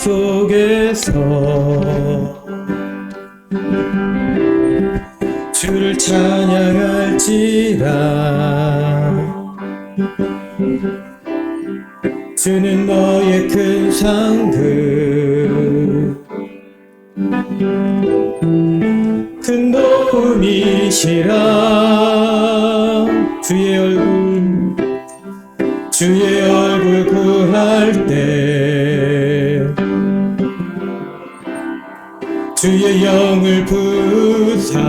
속에서 주를 찬양할지라. 주는 너의 큰 상급 큰 도움이시라. 주의 얼굴 구할 때 주의 영을 부사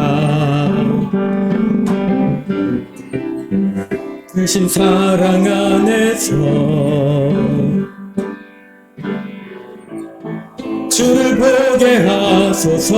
크신 사랑 안에서 주를 보게 하소서.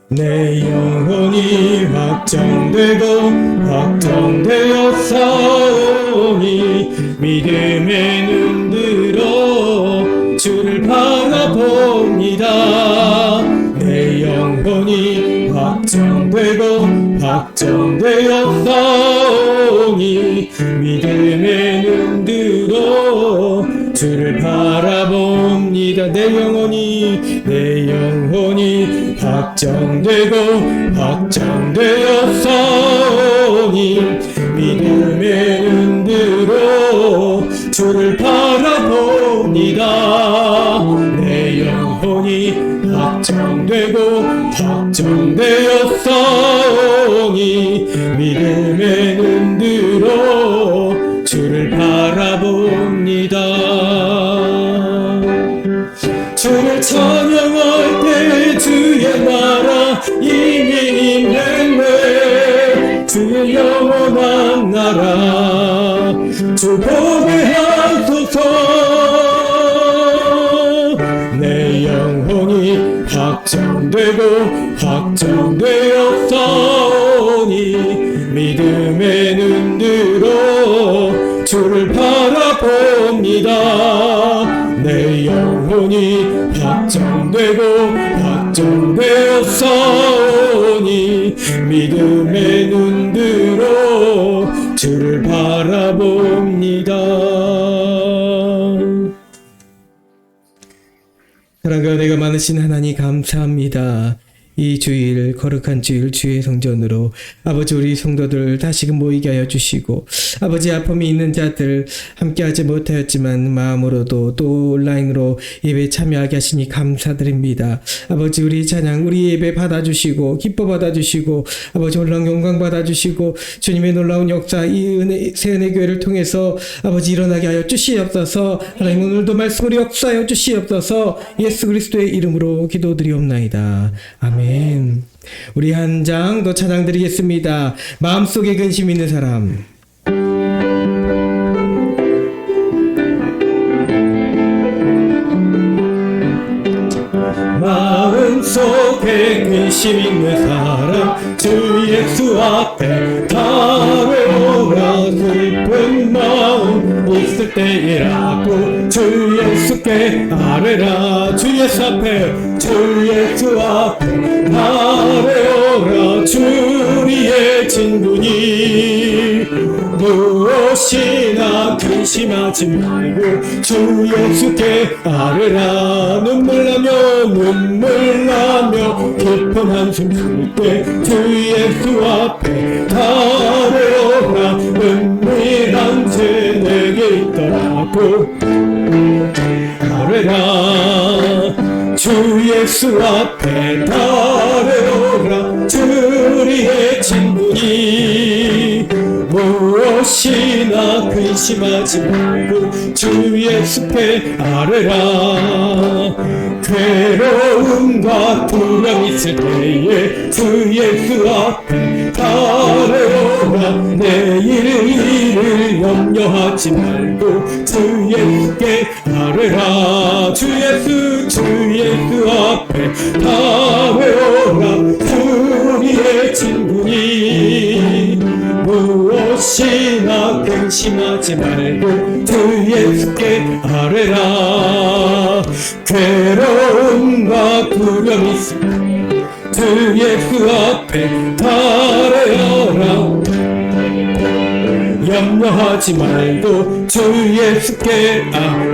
내 영혼이 확정되었사오니 믿음에 눈들어 주를 바라봅니다. 내 영혼이 확정되었사오니 믿음에 눈들어 주를 바라봅니다. 내 영혼이 확정되었사오니 믿음에 눈들어 주를 바라봅니다. 내 영혼이 확정되었사오니 믿음에 눈들어 주를 바라봅니다. 주를 찬양할 때 주의 나라 이미 있는데 주의 영원한 나라 주 보게 하소서. 내 영혼이 확정되었사오니 믿음에 눈들어 주를 바라봅니다. 내 영혼이 확정되었사오니 믿음에 눈들어 주를 바라봅니다. 사랑과 은혜가 많으신 하나님 감사합니다. 이 주일 거룩한 주일 주의 성전으로 아버지 우리 성도들 다시금 모이게 하여 주시고 아버지 아픔이 있는 자들 함께하지 못하였지만 마음으로도 또 온라인으로 예배 참여하게 하시니 감사드립니다. 아버지 우리 찬양 우리 예배 받아주시고 기뻐 받아주시고 아버지 올라온 영광 받아주시고 주님의 놀라운 역사 이 새은혜 교회를 통해서 아버지 일어나게 하여 주시옵소서. 하나님 오늘도 말씀으로 역사하여 주시옵소서. 예수 그리스도의 이름으로 기도드리옵나이다. 아멘. 우리 한 장 더 찬양 드리겠습니다. 마음속에 근심 있는 사람. 마음속에 근심 있는 사람 주 예수 앞에 다 외워라. 슬픈 마음 있을 때이라고 주 예수께 아뢰라. 주 예수 앞에 다 외워라. 주 우리의 친구니 무엇이나 근심하지 말고 주 예수께 아뢰라. 눈물 나며 깊은 한숨 쉴 때 주 예수 앞에 다 외워라. 은밀한 죄 내게 있더라고 아뢰라. 주 예수 앞에 다 외워라. 주 우리의 친구니 무엇이나 근심하지 말고 주 예수께 아뢰라. 괴로움과 두려움 있을 때에 주 예수 앞에 다 외워라. 내일을 염려하지 말고 주 예수께 아뢰라. 주 예수 앞에 다 외워라. 주 우리의 친구니 무엇이나 근심하지 말고 주 예수께 아뢰라. 괴로움과 두려움 있을 주 예수 앞에 다 아뢰라. 염려하지 말고 주 예수께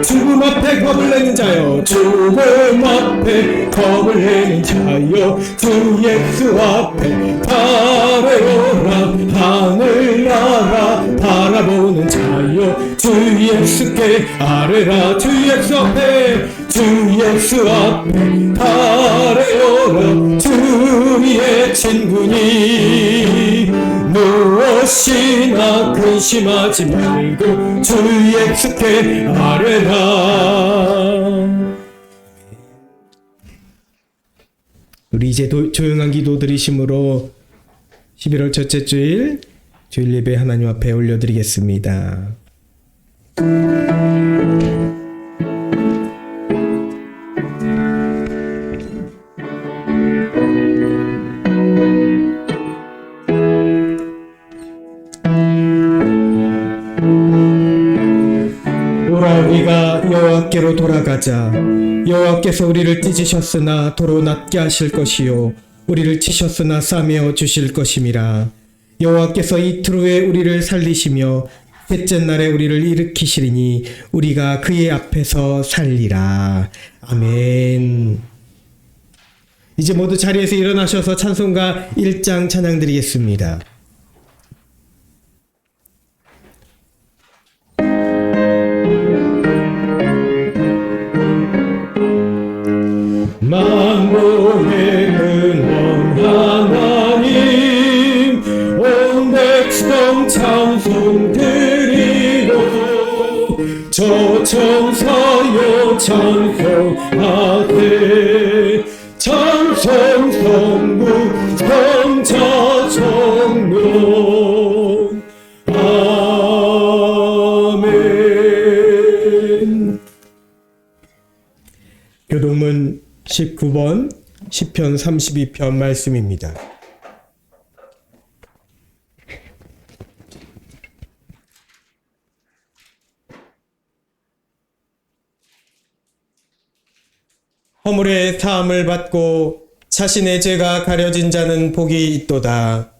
죽음 앞에 겁을 내는 자여 죽음 앞에 겁을 내는 자여 주 예수 앞에 바라보라 하늘나라 바라보는 자여 주 예수께 아뢰라 주 예수 앞에 바라보라 주의 친구니 무엇이나 근심하지 말고 주 예수께 아뢰라. 우리 이제 조용한 기도 드리심으로 11월 첫째 주일 예배 하나님 앞에 올려드리겠습니다. 우리가 여호와께로 돌아가자. 여호와께서 우리를 찢으셨으나 도로 낫게 하실 것이요 우리를 치셨으나 싸매어 주실 것임이라. 여호와께서 이틀 후에 우리를 살리시며 셋째 날에 우리를 일으키시리니 우리가 그의 앞에서 살리라. 아멘. 이제 모두 자리에서 일어나셔서 찬송가 1장 찬양 드리겠습니다. 만국의 근원 하나님 온 백성 찬송 드리고 저천사여 찬송하세 찬송 성부 성자 성령 아멘. 교동문 19번 시편 32편 말씀입니다. 허물의 사함을 받고 자신의 죄가 가려진 자는 복이 있도다.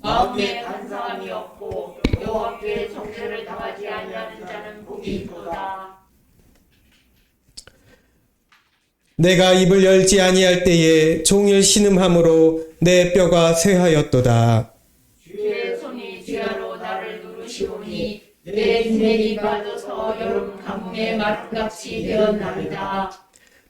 마음에 간사함이 없고 여호와께 정죄를 당하지 아니하는 자는 복이 있도다. 내가 입을 열지 아니할 때에 종일 신음함으로 내 뼈가 쇠하였도다. 주의 손이 지하로 나를 누르시오니 내 진액이 빠져서 여름 가뭄에 마름같이 되었나이다.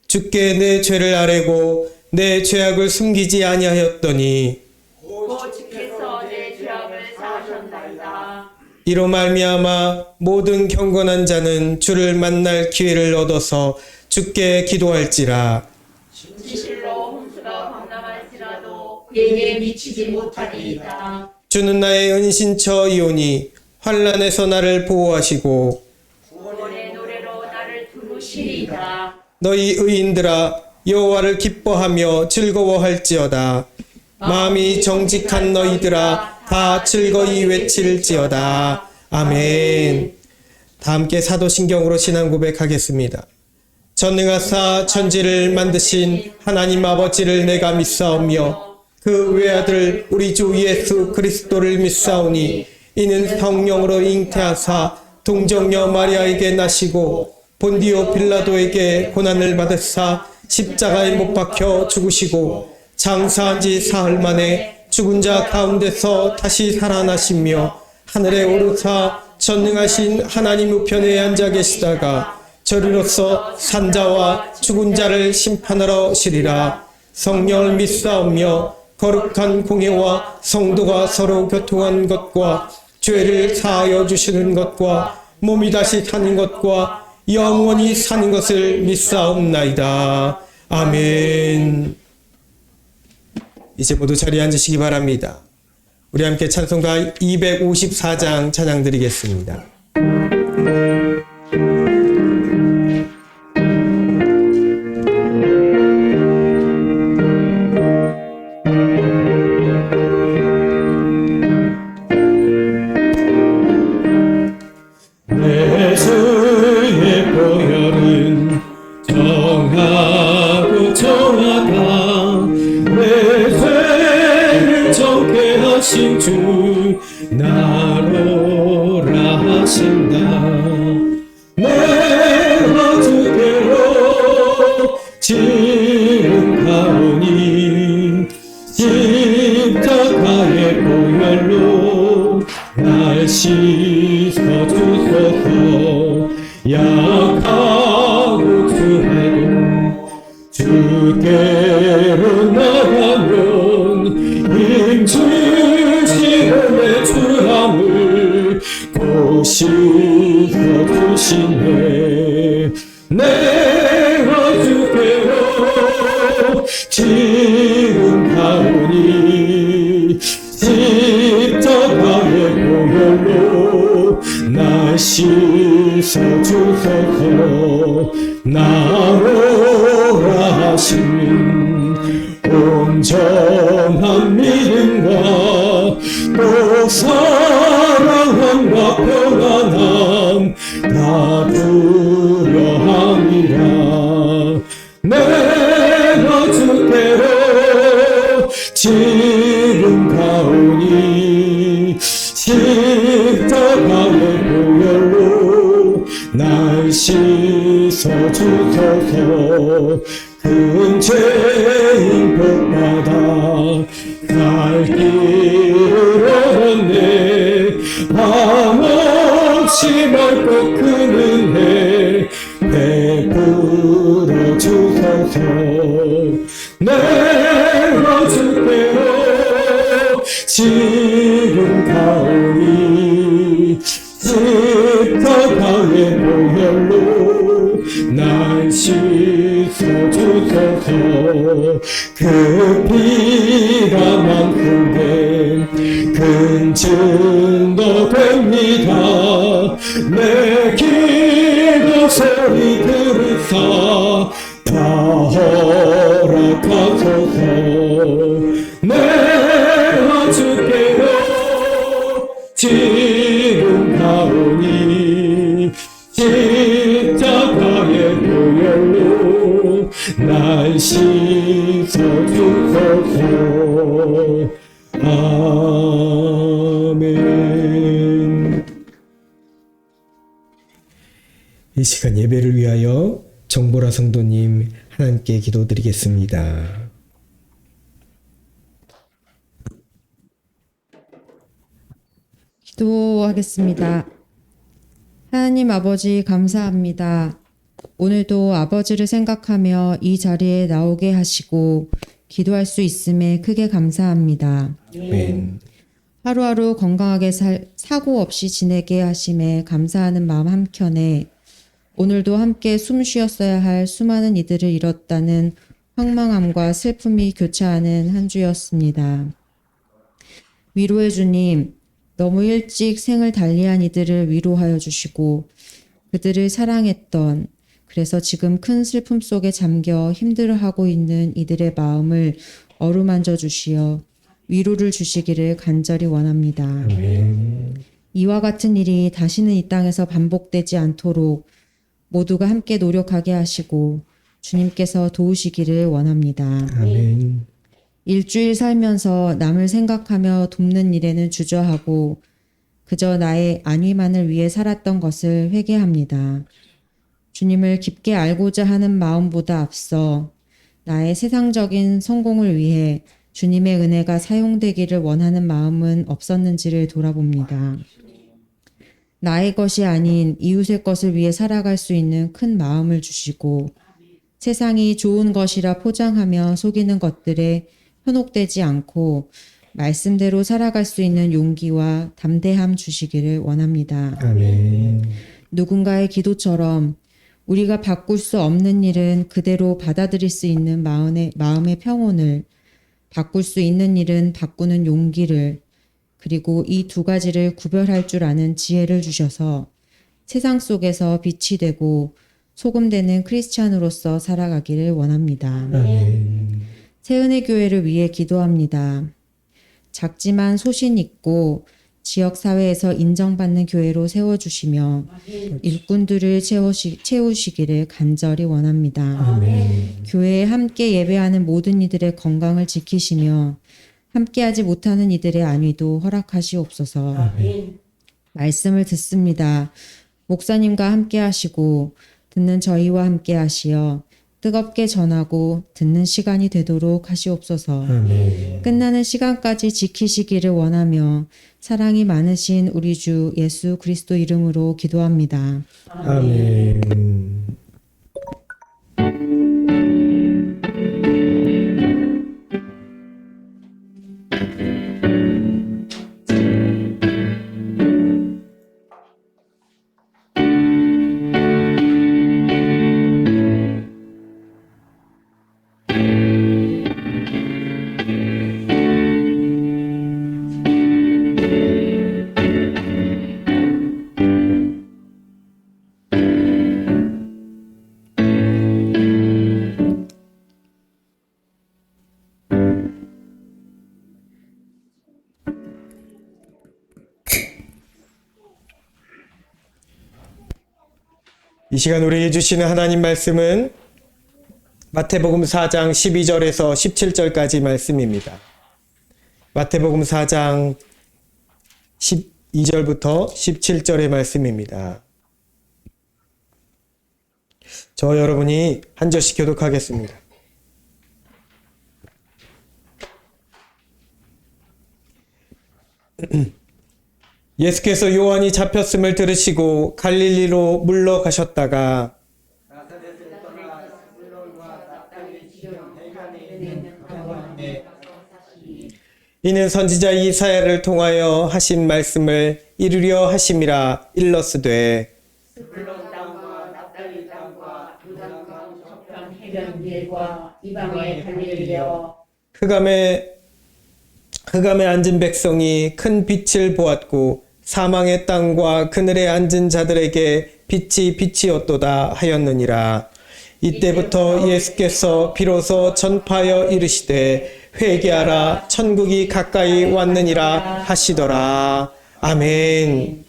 주께 내 죄를 아뢰고 내 죄악을 숨기지 아니하였더니 곧 주께서 내 죄악을 사하셨나이다. 이로 말미암아 모든 경건한 자는 주를 만날 기회를 얻어서 주께 기도할지라. 진실로 홍수가 광남할지라도 그에게 미치지 못하리이다. 주는 나의 은신처이오니 환난에서 나를 보호하시고 구원의 노래로 나를 부르시리이다. 너희 의인들아 여호와를 기뻐하며 즐거워할지어다. 마음이 정직한 너희들아 다 즐거이 외칠지어다. 아멘. 다 함께 사도신경으로 신앙 고백하겠습니다. 전능하사 천지를 만드신 하나님 아버지를 내가 믿사오며 그 외아들 우리 주 예수 그리스도를 믿사오니 이는 성령으로 잉태하사 동정녀 마리아에게 나시고 본디오 빌라도에게 고난을 받으사 십자가에 못 박혀 죽으시고 장사한 지 사흘 만에 죽은 자 가운데서 다시 살아나시며 하늘에 오르사 전능하신 하나님 우편에 앉아 계시다가 저리로서 산자와 죽은 자를 심판하러 오시리라. 성령을 믿사오며 거룩한 공예와 성도가 서로 교통한 것과 죄를 사하여 주시는 것과 몸이 다시 사는 것과 영원히 사는 것을 믿사옵나이다. 아멘. 이제 모두 자리에 앉으시기 바랍니다. 우리 함께 찬송가 254장 찬양 드리겠습니다. 내 주의 보혈은 정하고 정하다. 내 죄를 정케 하신 주 나로라. 내가 주께로 지금 가오니 십자가의 보혈로 날 씻어주소서. 나오라 하신 온전한 믿음과 또 사랑함과 평안함 다 두려함이라. 내가 주께로 지금 가오니 십자가의 보혈로 날 씻어주소서. 큰 죄인 복받아 갈 길을 얻었네. 한없이 넓고 큰 은혜 베풀어 주소서. 내가 주께로 지금 가오니 십자가의 보혈로 날 씻어주소서. 그 피가 만큼된 큰 증거 됩니다. 내 기도 소리 들으사 다 허락하소서. 내가 주께로 지금 가오니 십자가의 보혈로 날 씻어주소서. 아멘. 이 시간 예배를 위하여 정보라 성도님 하나님께 기도드리겠습니다. 기도하겠습니다. 하나님 아버지 감사합니다. 오늘도 아버지를 생각하며 이 자리에 나오게 하시고 기도할 수 있음에 크게 감사합니다. 아멘. 하루하루 건강하게 사고 없이 지내게 하심에 감사하는 마음 한켠에 오늘도 함께 숨 쉬었어야 할 수많은 이들을 잃었다는 황망함과 슬픔이 교차하는 한 주였습니다. 위로해 주님, 너무 일찍 생을 달리한 이들을 위로하여 주시고 그들을 사랑했던, 그래서 지금 큰 슬픔 속에 잠겨 힘들어하고 있는 이들의 마음을 어루만져 주시어 위로를 주시기를 간절히 원합니다. 아멘. 이와 같은 일이 다시는 이 땅에서 반복되지 않도록 모두가 함께 노력하게 하시고 주님께서 도우시기를 원합니다. 아멘. 일주일 살면서 남을 생각하며 돕는 일에는 주저하고 그저 나의 안위만을 위해 살았던 것을 회개합니다. 주님을 깊게 알고자 하는 마음보다 앞서 나의 세상적인 성공을 위해 주님의 은혜가 사용되기를 원하는 마음은 없었는지를 돌아봅니다. 나의 것이 아닌 이웃의 것을 위해 살아갈 수 있는 큰 마음을 주시고 세상이 좋은 것이라 포장하며 속이는 것들에 현혹되지 않고 말씀대로 살아갈 수 있는 용기와 담대함 주시기를 원합니다. 아멘. 누군가의 기도처럼 우리가 바꿀 수 없는 일은 그대로 받아들일 수 있는 마음의 평온을, 바꿀 수 있는 일은 바꾸는 용기를, 그리고 이 두 가지를 구별할 줄 아는 지혜를 주셔서 세상 속에서 빛이 되고 소금되는 크리스찬으로서 살아가기를 원합니다. 아멘. 새은혜 교회를 위해 기도합니다. 작지만 소신 있고 지역 사회에서 인정받는 교회로 세워주시며 일꾼들을 채우시기를 간절히 원합니다. 아멘. 교회에 함께 예배하는 모든 이들의 건강을 지키시며 함께하지 못하는 이들의 안위도 허락하시옵소서. 아멘. 말씀을 듣습니다. 목사님과 함께 하시고 듣는 저희와 함께 하시어 뜨겁게 전하고 듣는 시간이 되도록 하시옵소서. 아멘. 끝나는 시간까지 지키시기를 원하며 사랑이 많으신 우리 주 예수 그리스도 이름으로 기도합니다. 아멘. 이 시간 우리에게 주시는 하나님 말씀은 마태복음 4장 12절에서 17절까지 말씀입니다. 마태복음 4장 12절부터 17절의 말씀입니다. 저 여러분이 한 절씩 교독하겠습니다. 예수께서 요한이 잡혔음을 들으시고 갈릴리로 물러가셨다가 이는 선지자 이사야를 통하여 하신 말씀을 이루려 하심이라 일렀으되 스불론 땅과 납달리 땅과 요단강 저편 해변 길과 이방의 갈릴리여 흑암에 앉은 백성이 큰 빛을 보았고 사망의 땅과 그늘에 앉은 자들에게 빛이 빛이었도다 하였느니라. 이때부터 예수께서 비로소 전파하여 이르시되 회개하라 천국이 가까이 왔느니라 하시더라. 아멘.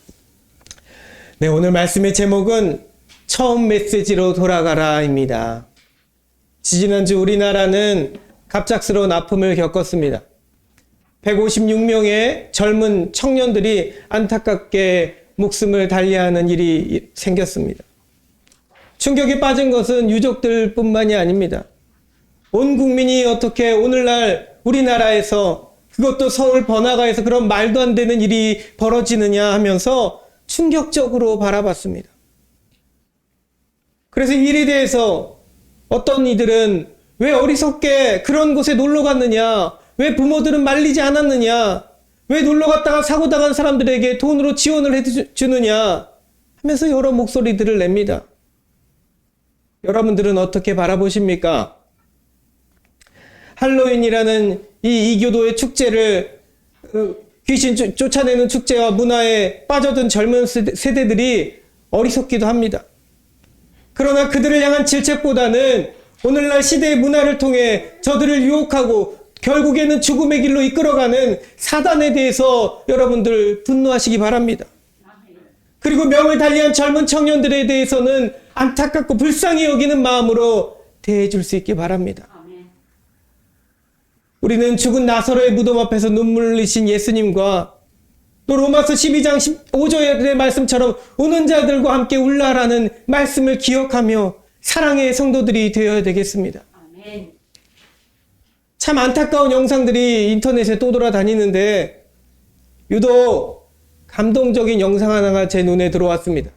네, 오늘 말씀의 제목은 처음 메시지로 돌아가라입니다. 지지난주 우리나라는 갑작스러운 아픔을 겪었습니다. 156명의 젊은 청년들이 안타깝게 목숨을 달리하는 일이 생겼습니다. 충격에 빠진 것은 유족들뿐만이 아닙니다. 온 국민이 어떻게 오늘날 우리나라에서 그것도 서울 번화가에서 그런 말도 안 되는 일이 벌어지느냐 하면서 충격적으로 바라봤습니다. 그래서 이 일에 대해서 어떤 이들은 왜 어리석게 그런 곳에 놀러 갔느냐, 왜 부모들은 말리지 않았느냐, 왜 놀러 갔다가 사고 당한 사람들에게 돈으로 지원을 해주느냐 하면서 여러 목소리들을 냅니다. 여러분들은 어떻게 바라보십니까? 할로윈이라는 이 이교도의 축제를 귀신 쫓아내는 축제와 문화에 빠져든 젊은 세대들이 어리석기도 합니다. 그러나 그들을 향한 질책보다는 오늘날 시대의 문화를 통해 저들을 유혹하고 결국에는 죽음의 길로 이끌어가는 사단에 대해서 여러분들 분노하시기 바랍니다. 그리고 명을 달리한 젊은 청년들에 대해서는 안타깝고 불쌍히 여기는 마음으로 대해줄 수 있기 바랍니다. 우리는 죽은 나사로의 무덤 앞에서 눈물 흘리신 예수님과 또 로마서 12장 15절의 말씀처럼 우는 자들과 함께 울라라는 말씀을 기억하며 사랑의 성도들이 되어야 되겠습니다. 아멘. 참 안타까운 영상들이 인터넷에 또 돌아다니는데 유독 감동적인 영상 하나가 제 눈에 들어왔습니다.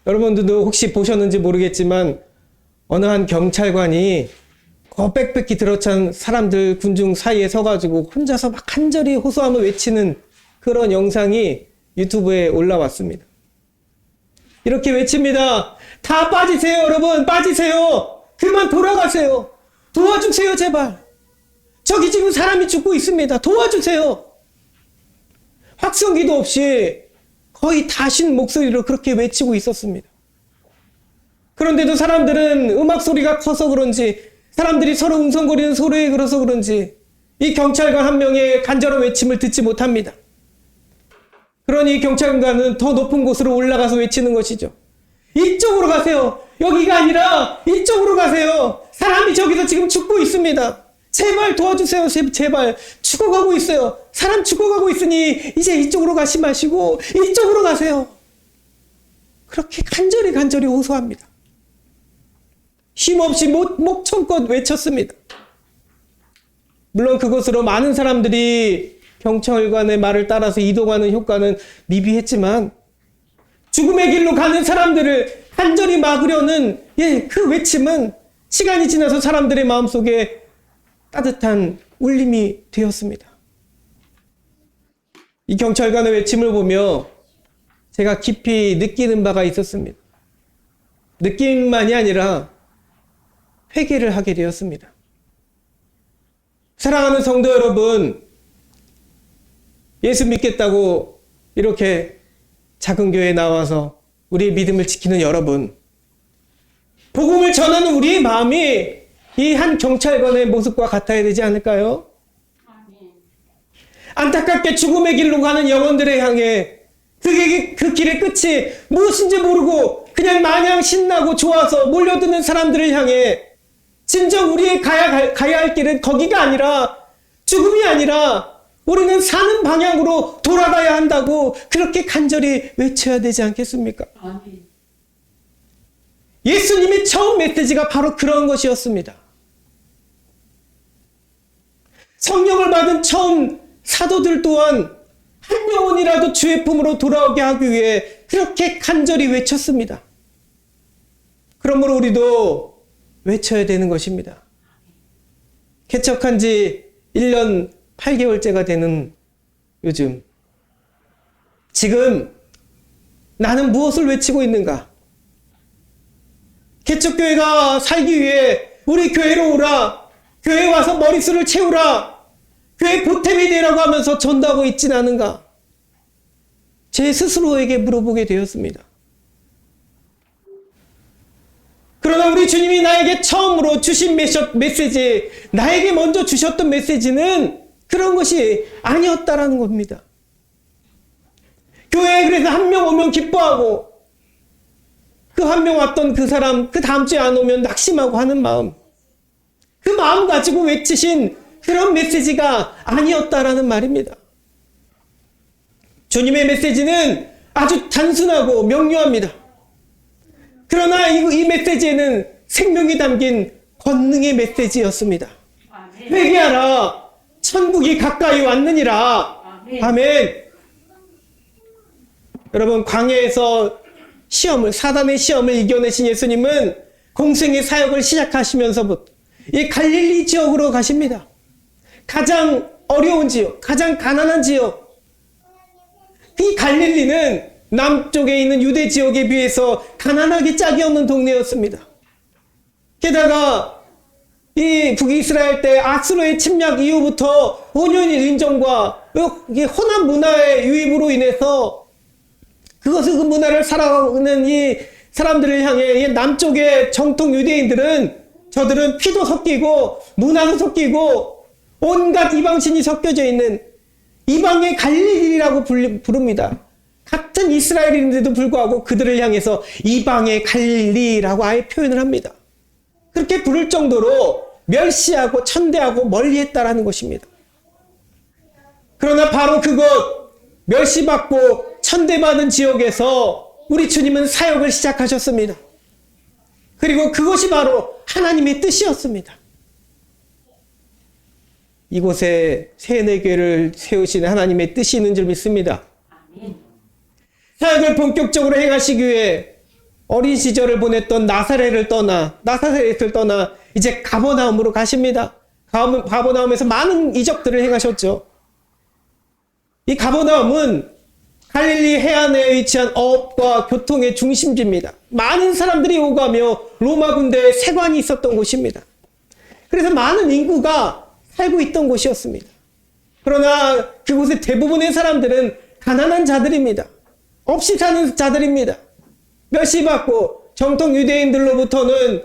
여러분들도 혹시 보셨는지 모르겠지만 어느 한 경찰관이 빽빽히 들어찬 사람들 군중 사이에 서가지고 혼자서 막 간절히 호소하며 외치는 그런 영상이 유튜브에 올라왔습니다. 이렇게 외칩니다. 다 빠지세요, 여러분. 빠지세요. 그만 돌아가세요. 도와주세요, 제발. 저기 지금 사람이 죽고 있습니다. 도와주세요. 확성기도 없이 거의 다신 목소리로 그렇게 외치고 있었습니다. 그런데도 사람들은 음악 소리가 커서 그런지, 사람들이 서로 웅성거리는 소리에 그래서 그런지 이 경찰관 한 명의 간절한 외침을 듣지 못합니다. 그러니 경찰관은 더 높은 곳으로 올라가서 외치는 것이죠. 이쪽으로 가세요. 여기가 아니라 이쪽으로 가세요. 사람이 저기서 지금 죽고 있습니다. 제발 도와주세요. 제발. 죽어가고 있어요. 사람 죽어가고 있으니 이제 이쪽으로 가시 마시고 이쪽으로 가세요. 그렇게 간절히 호소합니다. 쉼없이 목청껏 외쳤습니다. 물론 그것으로 많은 사람들이 경찰관의 말을 따라서 이동하는 효과는 미비했지만 죽음의 길로 가는 사람들을 간절히 막으려는 그 외침은 시간이 지나서 사람들의 마음속에 따뜻한 울림이 되었습니다. 이 경찰관의 외침을 보며 제가 깊이 느끼는 바가 있었습니다. 느낌만이 아니라 회개를 하게 되었습니다. 사랑하는 성도 여러분, 예수 믿겠다고 이렇게 작은 교회에 나와서 우리의 믿음을 지키는 여러분, 복음을 전하는 우리의 마음이 이 한 경찰관의 모습과 같아야 되지 않을까요? 안타깝게 죽음의 길로 가는 영혼들을 향해 그 길의 끝이 무엇인지 모르고 그냥 마냥 그냥 신나고 좋아서 몰려드는 사람들을 향해 진정 우리의 가야 할 길은 거기가 아니라, 죽음이 아니라 우리는 사는 방향으로 돌아가야 한다고 그렇게 간절히 외쳐야 되지 않겠습니까? 예수님의 처음 메시지가 바로 그런 것이었습니다. 성령을 받은 처음 사도들 또한 한 영혼이라도 주의 품으로 돌아오게 하기 위해 그렇게 간절히 외쳤습니다. 그러므로 우리도 외쳐야 되는 것입니다. 개척한 지 1년 8개월째가 되는 요즘, 지금 나는 무엇을 외치고 있는가? 개척교회가 살기 위해 우리 교회로 오라, 교회 와서 머릿수를 채우라, 교회 보탬이 되라고 하면서 전도하고 있진 않은가? 제 스스로에게 물어보게 되었습니다. 그러나 우리 주님이 나에게 처음으로 주신 메시지, 나에게 먼저 주셨던 메시지는 그런 것이 아니었다라는 겁니다. 교회에 그래서 한 명 오면 기뻐하고, 그 한 명 왔던 그 사람 그 다음 주에 안 오면 낙심하고 하는 마음, 그 마음 가지고 외치신 그런 메시지가 아니었다라는 말입니다. 주님의 메시지는 아주 단순하고 명료합니다. 그러나 이 메시지에는 생명이 담긴 권능의 메시지였습니다. 회개하라, 천국이 가까이 왔느니라. 아멘. 여러분, 광야에서 사단의 시험을 이겨내신 예수님은 공생의 사역을 시작하시면서부터 이 갈릴리 지역으로 가십니다. 가장 어려운 지역, 가장 가난한 지역. 이 갈릴리는 남쪽에 있는 유대 지역에 비해서 가난하기 짝이 없는 동네였습니다. 게다가 이 북이스라엘 때 아수르의 침략 이후부터 5년의 인정과 혼합 문화의 유입으로 인해서 그 문화를 살아가는 이 사람들을 향해 이 남쪽의 정통 유대인들은, 저들은 피도 섞이고 문화도 섞이고 온갖 이방신이 섞여져 있는 이방의 갈릴리라고 부릅니다. 같은 이스라엘인데도 불구하고 그들을 향해서 이방의 갈릴리라고 아예 표현을 합니다. 그렇게 부를 정도로 멸시하고 천대하고 멀리했다라는 것입니다. 그러나 바로 그곳 멸시받고 천대받은 지역에서 우리 주님은 사역을 시작하셨습니다. 그리고 그것이 바로 하나님의 뜻이었습니다. 이곳에 세네 교회를 세우시는 하나님의 뜻이 있는 줄 믿습니다. 사역을 본격적으로 행하시기 위해 어린 시절을 보냈던 나사렛을 떠나 이제 가버나움으로 가십니다. 가버나움에서 많은 이적들을 행하셨죠. 이 가버나움은 갈릴리 해안에 위치한 어업과 교통의 중심지입니다. 많은 사람들이 오가며 로마 군대의 세관이 있었던 곳입니다. 그래서 많은 인구가 살고 있던 곳이었습니다. 그러나 그곳의 대부분의 사람들은 가난한 자들입니다. 없이 사는 자들입니다. 멸시받고 정통 유대인들로부터는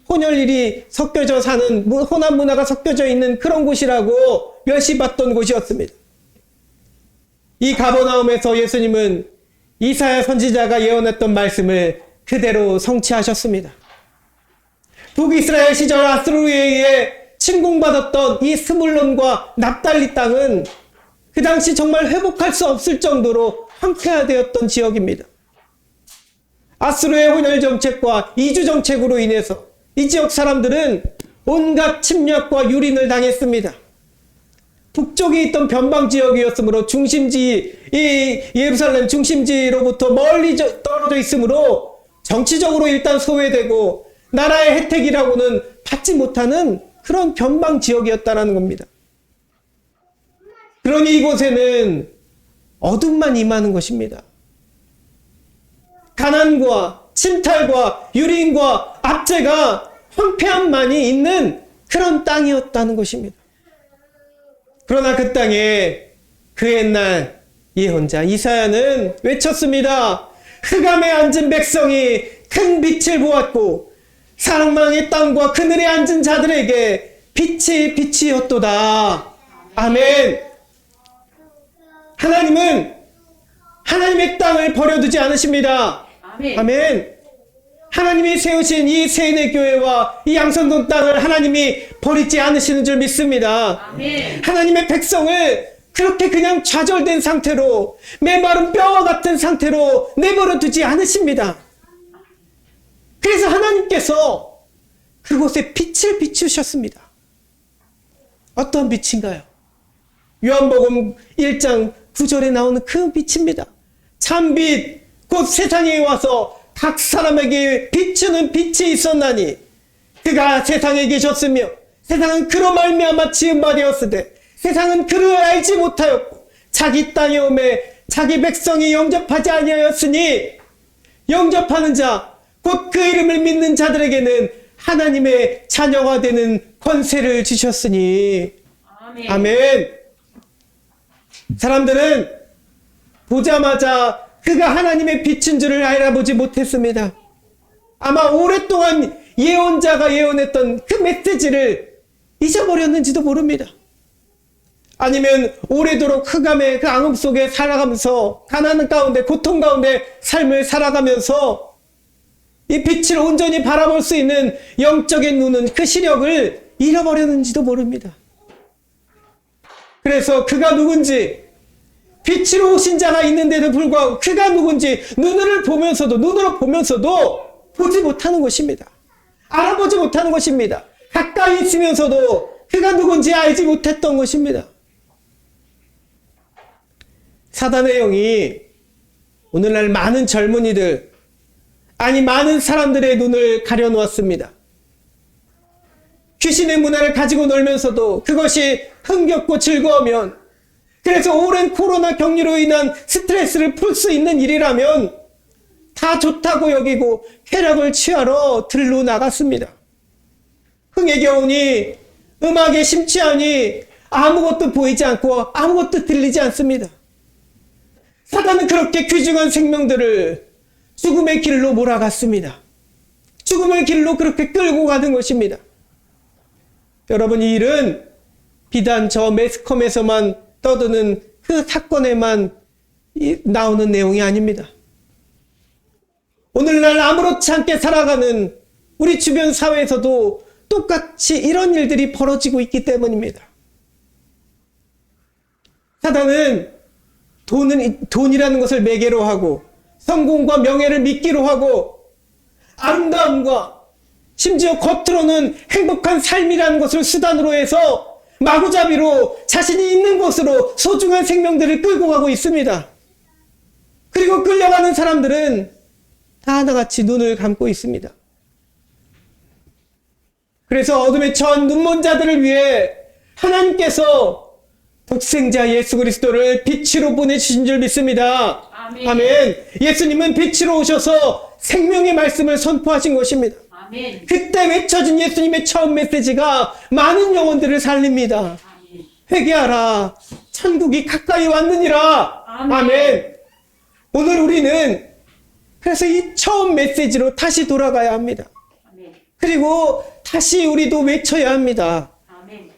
혼혈일이 섞여져 사는, 혼합 문화가 섞여져 있는 그런 곳이라고 멸시받던 곳이었습니다. 이 가버나움에서 예수님은 이사야 선지자가 예언했던 말씀을 그대로 성취하셨습니다. 북이스라엘 시절 아수르에 의해 침공받았던 이 스물론과 납달리 땅은 그 당시 정말 회복할 수 없을 정도로 황폐화되었던 지역입니다. 아수르의 혼혈 정책과 이주 정책으로 인해서 이 지역 사람들은 온갖 침략과 유린을 당했습니다. 북쪽에 있던 변방 지역이었으므로 이 예루살렘 중심지로부터 멀리 떨어져 있으므로 정치적으로 일단 소외되고 나라의 혜택이라고는 받지 못하는 그런 변방 지역이었다라는 겁니다. 그러니 이곳에는 어둠만 임하는 것입니다. 가난과 침탈과 유린과 압제가 황폐함만이 있는 그런 땅이었다는 것입니다. 그러나 그 땅에 그 옛날 예언자 이사야는 외쳤습니다. 흑암에 앉은 백성이 큰 빛을 보았고 사망의 땅과 그늘에 앉은 자들에게 빛이 빛이었도다. 아멘. 하나님은 하나님의 땅을 버려두지 않으십니다. 아멘. 하나님이 세우신 이 세뇌교회와 이 양선동 땅을 하나님이 버리지 않으시는 줄 믿습니다. 아멘. 하나님의 백성을 그렇게 그냥 좌절된 상태로 메마른 뼈와 같은 상태로 내버려 두지 않으십니다. 그래서 하나님께서 그곳에 빛을 비추셨습니다. 어떤 빛인가요? 요한복음 1장 9절에 나오는 그 빛입니다. 참빛 곧 세상에 와서 각 사람에게 비추는 빛이 있었나니 그가 세상에 계셨으며 세상은 그로 말미암아 지은 바 되었으되 세상은 그를 알지 못하였고 자기 땅에 오매 자기 백성이 영접하지 아니하였으니 영접하는 자 곧 그 이름을 믿는 자들에게는 하나님의 자녀가 되는 권세를 주셨으니 아멘. 아멘. 사람들은 보자마자 그가 하나님의 빛인 줄을 알아보지 못했습니다. 아마 오랫동안 예언자가 예언했던 그 메시지를 잊어버렸는지도 모릅니다. 아니면 오래도록 흑암의 그 앙금 속에 살아가면서 가난 가운데 고통 가운데 삶을 살아가면서 이 빛을 온전히 바라볼 수 있는 영적인 눈은 그 시력을 잃어버렸는지도 모릅니다. 그래서 그가 누군지 빛으로 오신 자가 있는데도 불구하고 그가 누군지 눈으로 보면서도 보지 못하는 것입니다. 알아보지 못하는 것입니다. 가까이 있으면서도 그가 누군지 알지 못했던 것입니다. 사단의 영이 오늘날 많은 젊은이들, 아니 많은 사람들의 눈을 가려놓았습니다. 귀신의 문화를 가지고 놀면서도 그것이 흥겹고 즐거우면, 그래서 오랜 코로나 격리로 인한 스트레스를 풀 수 있는 일이라면 다 좋다고 여기고 쾌락을 취하러 들로 나갔습니다. 흥에 겨우니 음악에 심취하니 아무것도 보이지 않고 아무것도 들리지 않습니다. 사단은 그렇게 귀중한 생명들을 죽음의 길로 몰아갔습니다. 죽음의 길로 그렇게 끌고 가는 것입니다. 여러분, 이 일은 비단 저 매스컴에서만 떠드는 그 사건에만 나오는 내용이 아닙니다. 오늘날 아무렇지 않게 살아가는 우리 주변 사회에서도 똑같이 이런 일들이 벌어지고 있기 때문입니다. 사단은 돈이라는 것을 매개로 하고 성공과 명예를 미끼로 하고 아름다움과 심지어 겉으로는 행복한 삶이라는 것을 수단으로 해서 마구잡이로 자신이 있는 곳으로 소중한 생명들을 끌고 가고 있습니다. 그리고 끌려가는 사람들은 다 하나같이 눈을 감고 있습니다. 그래서 어둠에 처한 눈먼 자들을 위해 하나님께서 독생자 예수 그리스도를 빛으로 보내주신 줄 믿습니다. 아멘. 아멘. 예수님은 빛으로 오셔서 생명의 말씀을 선포하신 것입니다. 아멘. 그때 외쳐진 예수님의 처음 메시지가 많은 영혼들을 살립니다. 아멘. 회개하라. 천국이 가까이 왔느니라. 아멘. 아멘. 오늘 우리는 그래서 이 처음 메시지로 다시 돌아가야 합니다. 아멘. 그리고 다시 우리도 외쳐야 합니다. 아멘.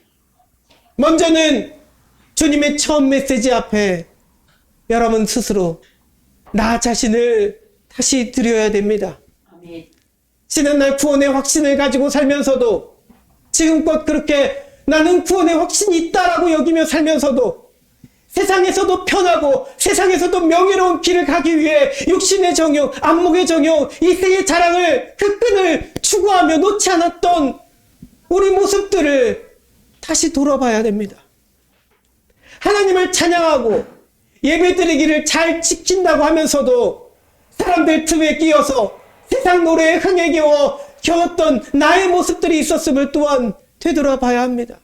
먼저는 주님의 처음 메시지 앞에 여러분 스스로 나 자신을 다시 드려야 됩니다. 아멘. 지난날 구원의 확신을 가지고 살면서도 지금껏 그렇게 나는 구원의 확신이 있다라고 여기며 살면서도 세상에서도 편하고 세상에서도 명예로운 길을 가기 위해 육신의 정욕, 안목의 정욕, 이세의 자랑을 그 끈을 추구하며 놓지 않았던 우리 모습들을 다시 돌아봐야 됩니다. 하나님을 찬양하고 예배드리기를 잘 지킨다고 하면서도 사람들 틈에 끼어서 세상 노래에 흥에 겨웠던 나의 모습들이 있었음을 또한 되돌아봐야 합니다.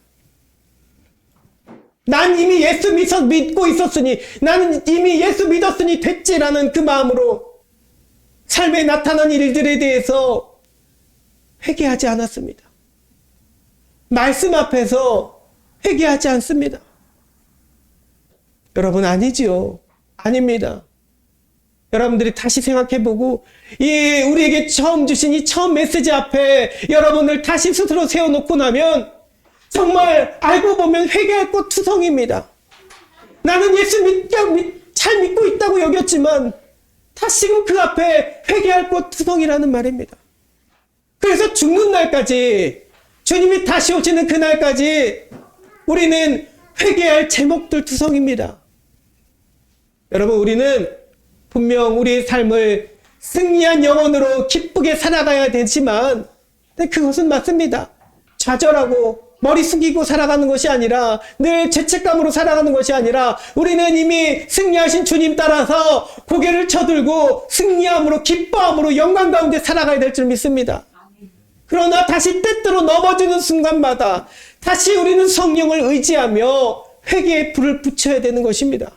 난 이미 예수 믿고 있었으니, 나는 이미 예수 믿었으니 됐지라는 그 마음으로 삶에 나타난 일들에 대해서 회개하지 않았습니다. 말씀 앞에서 회개하지 않습니다. 여러분, 아니지요. 아닙니다. 여러분들이 다시 생각해보고 우리에게 처음 주신 이 처음 메시지 앞에 여러분을 다시 스스로 세워놓고 나면 정말 알고 보면 회개할 것 투성입니다. 나는 예수 잘 믿고 있다고 여겼지만 다시금 그 앞에 회개할 것 투성이라는 말입니다. 그래서 죽는 날까지, 주님이 다시 오시는 그날까지 우리는 회개할 제목들 투성입니다. 여러분, 우리는 분명 우리의 삶을 승리한 영혼으로 기쁘게 살아가야 되지만, 그것은 맞습니다. 좌절하고 머리 숙이고 살아가는 것이 아니라, 늘 죄책감으로 살아가는 것이 아니라, 우리는 이미 승리하신 주님 따라서 고개를 쳐들고 승리함으로, 기뻐함으로, 영광 가운데 살아가야 될 줄 믿습니다. 그러나 다시 때때로 넘어지는 순간마다 다시 우리는 성령을 의지하며 회개의 불을 붙여야 되는 것입니다.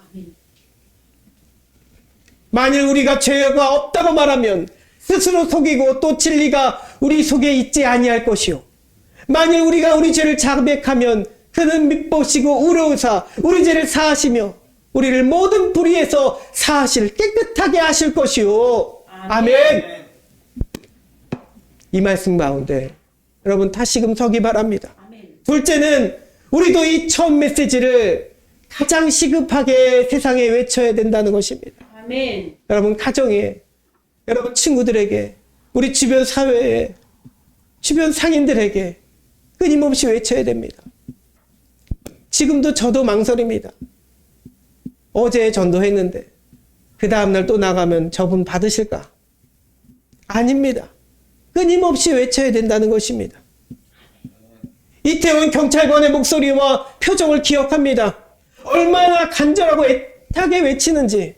만일 우리가 죄가 없다고 말하면 스스로 속이고 또 진리가 우리 속에 있지 아니할 것이요, 만일 우리가 우리 죄를 자백하면 그는 밉보시고 의로우사 우리 죄를 사하시며 우리를 모든 불의에서 사하실, 깨끗하게 하실 것이요. 아멘. 이 말씀 가운데 여러분 다시금 서기 바랍니다. 둘째는 우리도 이 처음 메시지를 가장 시급하게 세상에 외쳐야 된다는 것입니다. 아멘. 여러분 가정에, 여러분 친구들에게, 우리 주변 사회에, 주변 상인들에게 끊임없이 외쳐야 됩니다. 지금도 저도 망설입니다. 어제 전도했는데 그 다음날 또 나가면 저분 받으실까? 아닙니다. 끊임없이 외쳐야 된다는 것입니다. 이태원 경찰관의 목소리와 표정을 기억합니다. 얼마나 간절하고 애타게 외치는지,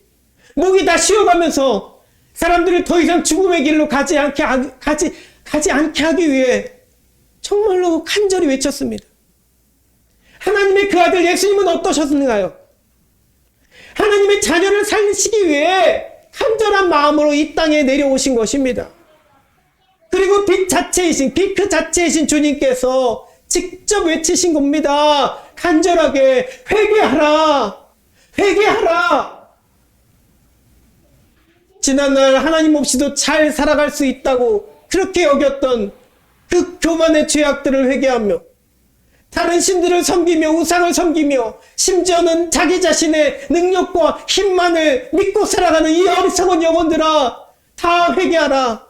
목이 다 쉬어가면서 사람들을 더 이상 죽음의 길로 가지 않게 하기 위해 정말로 간절히 외쳤습니다. 하나님의 그 아들 예수님은 어떠셨는가요? 하나님의 자녀를 살리시기 위해 간절한 마음으로 이 땅에 내려오신 것입니다. 그리고 빛 그 자체이신 주님께서 직접 외치신 겁니다. 간절하게 회개하라, 회개하라. 지난날 하나님 없이도 잘 살아갈 수 있다고 그렇게 여겼던 그 교만의 죄악들을 회개하며, 다른 신들을 섬기며 우상을 섬기며, 심지어는 자기 자신의 능력과 힘만을 믿고 살아가는 이 어리석은 영혼들아, 다 회개하라.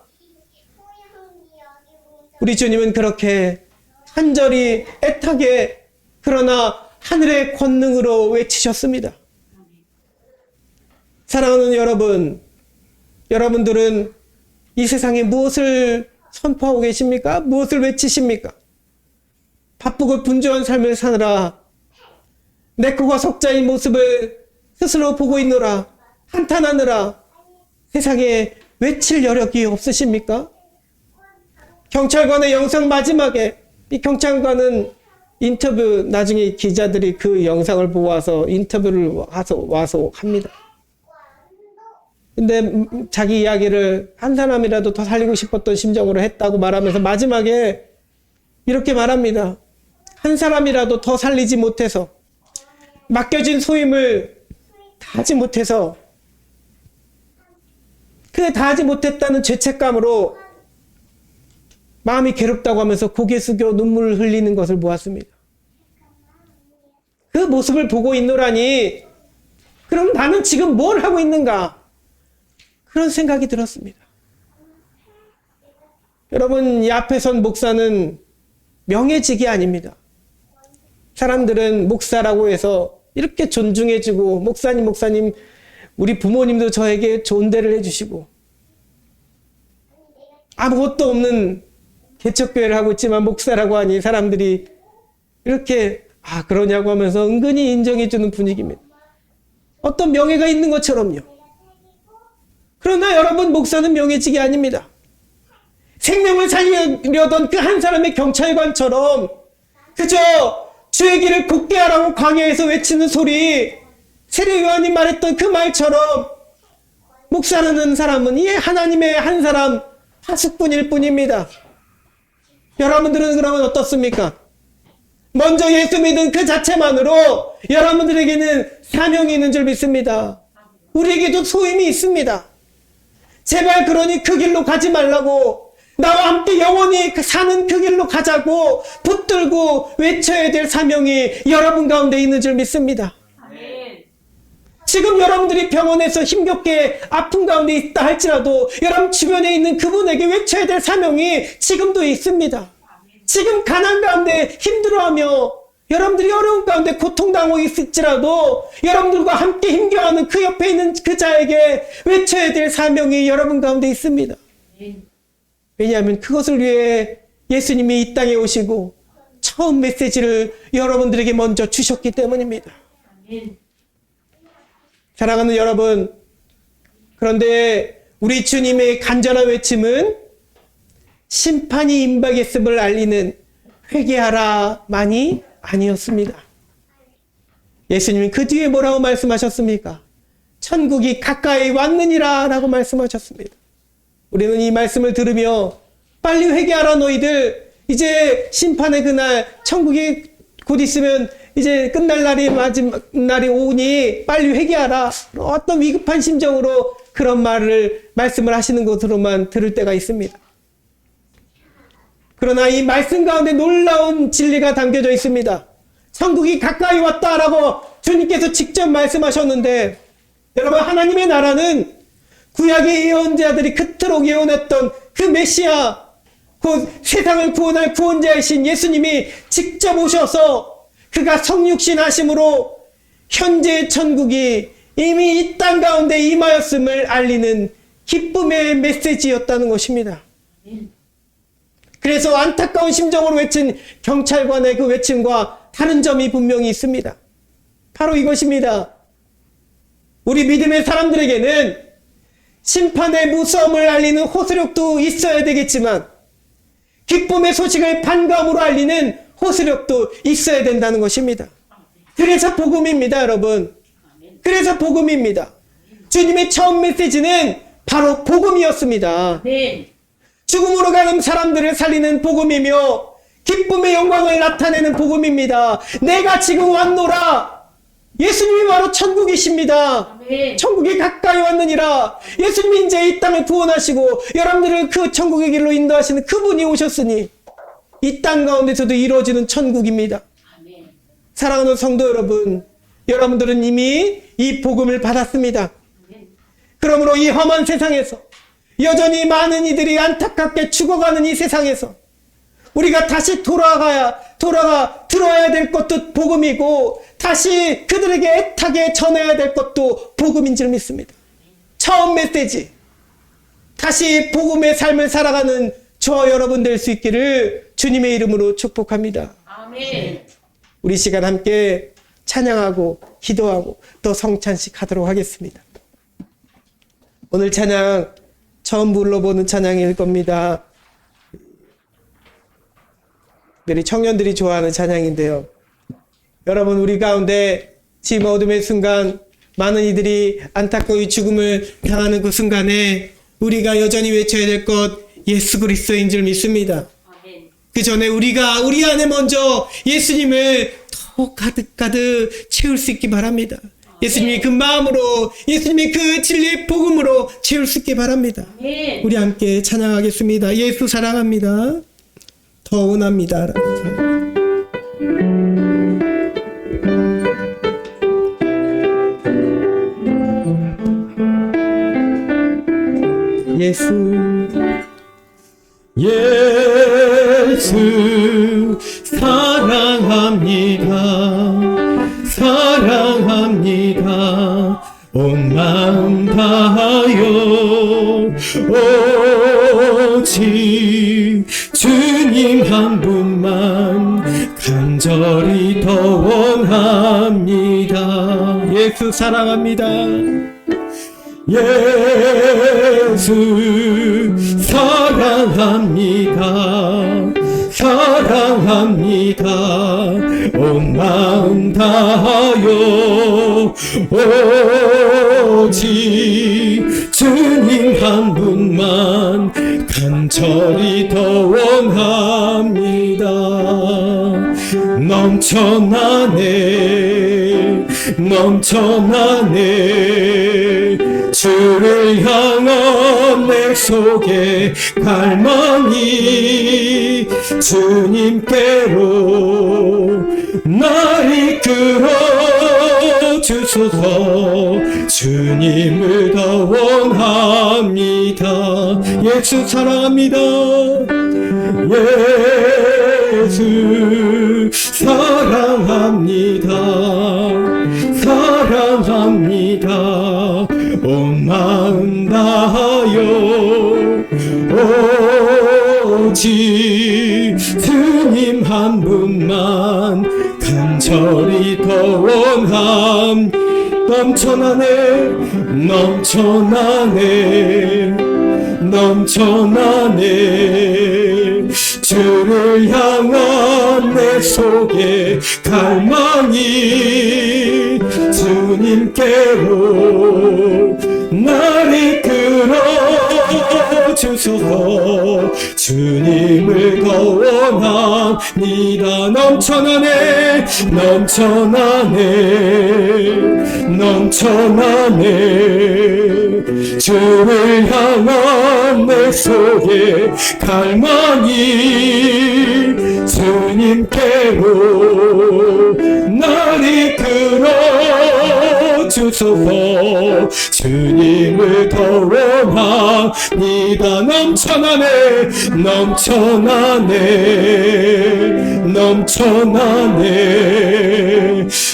우리 주님은 그렇게 간절히 애타게, 그러나 하늘의 권능으로 외치셨습니다. 사랑하는 여러분, 여러분들은 이 세상에 무엇을 선포하고 계십니까? 무엇을 외치십니까? 바쁘고 분주한 삶을 사느라 내코가 석자인 모습을 스스로 보고 있노라, 한탄하느라 세상에 외칠 여력이 없으십니까? 경찰관의 영상 마지막에, 이 경찰관은 인터뷰, 나중에 기자들이 그 영상을 보고 와서 인터뷰를 와서 합니다. 근데 자기 이야기를 한 사람이라도 더 살리고 싶었던 심정으로 했다고 말하면서 마지막에 이렇게 말합니다. 한 사람이라도 더 살리지 못해서, 맡겨진 소임을 다하지 못해서, 그 다하지 못했다는 죄책감으로 마음이 괴롭다고 하면서 고개 숙여 눈물을 흘리는 것을 보았습니다. 그 모습을 보고 있노라니, 그럼 나는 지금 뭘 하고 있는가? 그런 생각이 들었습니다. 여러분, 이 앞에 선 목사는 명예직이 아닙니다. 사람들은 목사라고 해서 이렇게 존중해주고, 목사님, 우리 부모님도 저에게 좋은 데를 해주시고, 아무것도 없는 개척교회를 하고 있지만 목사라고 하니 사람들이 이렇게 그러냐고 하면서 은근히 인정해주는 분위기입니다. 어떤 명예가 있는 것처럼요. 그러나 여러분, 목사는 명예직이 아닙니다. 생명을 살리려던 그 한 사람의 경찰관처럼 그저 주의 길을 굳게 하라고 광야에서 외치는 소리, 세례 요한이 말했던 그 말처럼 목사라는 사람은 이 하나님의 한 사람, 하숙꾼일 뿐입니다. 여러분들은 그러면 어떻습니까? 먼저 예수 믿은 그 자체만으로 여러분들에게는 사명이 있는 줄 믿습니다. 우리에게도 소임이 있습니다. 제발 그러니 그 길로 가지 말라고, 나와 함께 영원히 사는 그 길로 가자고 붙들고 외쳐야 될 사명이 여러분 가운데 있는 줄 믿습니다. 아멘. 지금 여러분들이 병원에서 힘겹게 아픈 가운데 있다 할지라도 여러분 주변에 있는 그분에게 외쳐야 될 사명이 지금도 있습니다. 지금 가난 가운데 힘들어하며 여러분들이 어려운 가운데 고통당하고 있을지라도 여러분들과 함께 힘겨워하는 그 옆에 있는 그 자에게 외쳐야 될 사명이 여러분 가운데 있습니다. 왜냐하면 그것을 위해 예수님이 이 땅에 오시고 처음 메시지를 여러분들에게 먼저 주셨기 때문입니다. 사랑하는 여러분, 그런데 우리 주님의 간절한 외침은 심판이 임박했음을 알리는 회개하라만이 아니었습니다. 예수님이 그 뒤에 뭐라고 말씀하셨습니까? 천국이 가까이 왔느니라 라고 말씀하셨습니다. 우리는 이 말씀을 들으며 빨리 회개하라 너희들, 이제 심판의 그날 천국이 곧 있으면 이제 끝날 날이 마지막 날이 오니 빨리 회개하라, 어떤 위급한 심정으로 그런 말씀을 하시는 것으로만 들을 때가 있습니다. 그러나 이 말씀 가운데 놀라운 진리가 담겨져 있습니다. 천국이 가까이 왔다라고 주님께서 직접 말씀하셨는데, 여러분, 하나님의 나라는 구약의 예언자들이 그토록 예언했던 그 메시아, 곧 세상을 구원할 구원자이신 예수님이 직접 오셔서 그가 성육신 하심으로 현재의 천국이 이미 이 땅 가운데 임하였음을 알리는 기쁨의 메시지였다는 것입니다. 그래서 안타까운 심정으로 외친 경찰관의 그 외침과 다른 점이 분명히 있습니다. 바로 이것입니다. 우리 믿음의 사람들에게는 심판의 무서움을 알리는 호소력도 있어야 되겠지만 기쁨의 소식을 반감으로 알리는 호소력도 있어야 된다는 것입니다. 그래서 복음입니다, 여러분. 그래서 복음입니다. 주님의 처음 메시지는 바로 복음이었습니다. 죽음으로 가는 사람들을 살리는 복음이며 기쁨의 영광을 나타내는 복음입니다. 내가 지금 왔노라. 예수님이 바로 천국이십니다. 천국이 가까이 왔느니라. 예수님이 이제 이 땅을 구원하시고 여러분들을 그 천국의 길로 인도하시는 그분이 오셨으니 이 땅 가운데서도 이루어지는 천국입니다. 사랑하는 성도 여러분, 여러분들은 이미 이 복음을 받았습니다. 그러므로 이 험한 세상에서 여전히 많은 이들이 안타깝게 죽어가는 이 세상에서 우리가 다시 들어야 될 것도 복음이고 다시 그들에게 애타게 전해야 될 것도 복음인 줄 믿습니다. 처음 메시지, 다시 복음의 삶을 살아가는 저와 여러분 될 수 있기를 주님의 이름으로 축복합니다. 아멘. 우리 시간 함께 찬양하고 기도하고 또 성찬식 하도록 하겠습니다. 오늘 찬양 처음 불러보는 찬양일 겁니다. 우리 청년들이 좋아하는 찬양인데요. 여러분, 우리 가운데 지금 어둠의 순간 많은 이들이 안타까운 죽음을 당하는 그 순간에 우리가 여전히 외쳐야 될 것 예수 그리스도인 줄 믿습니다. 그 전에 우리 안에 먼저 예수님을 더 가득 채울 수 있기 바랍니다. 예수님이 그 마음으로, 예수님이 그 진리의 복음으로 채울 수 있기 바랍니다. 우리 함께 찬양하겠습니다. 예수 사랑합니다. 더 원합니다. 예수 사랑합니다. 온 마음 다하여 오직 주님 한 분만 간절히 더 원합니다. 예수 사랑합니다. 예수 사랑합니다. 온 마음 다하여 오직 주님 한 분만 간절히 더 원합니다. 넘쳐나네 주를 향한 내 속에 갈망이 주님께로 날 이끌어 주소서. 주님을 더 원합니다. 예수 사랑합니다. 예수 사랑합니다. 사랑합니다. 온 마음 다하여 오직 주님 한 분만 간절히 더 원함. 넘쳐나네 넘쳐나네 넘쳐나네. 주를 향한 내 속에 갈망이 주님께로 나를 끌어주소서. 주님을 더 원합니다. 넘쳐나네 넘쳐나네 넘쳐나네. 주를 향한 내 속에 갈망이 주님께로 나를 끌어주소서. 주님을 더 원합니다. 넘쳐나네 넘쳐나네 넘쳐나네.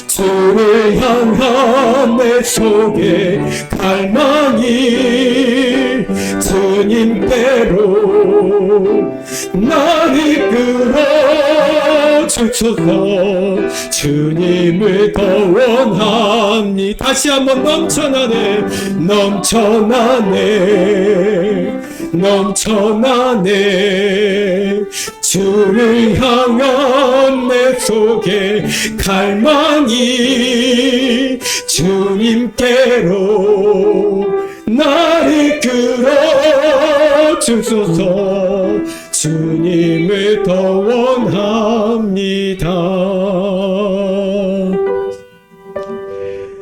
주를 향한 내 속에 갈망이 주님께로 나를 끌어주소서. 주님을 더 원합니다. 다시 한번 넘쳐나네 넘쳐나네 넘쳐나네. 주를 향한 내 속에 갈망이 주님께로 나를 끌어주소서. 주님을 더 원합니다.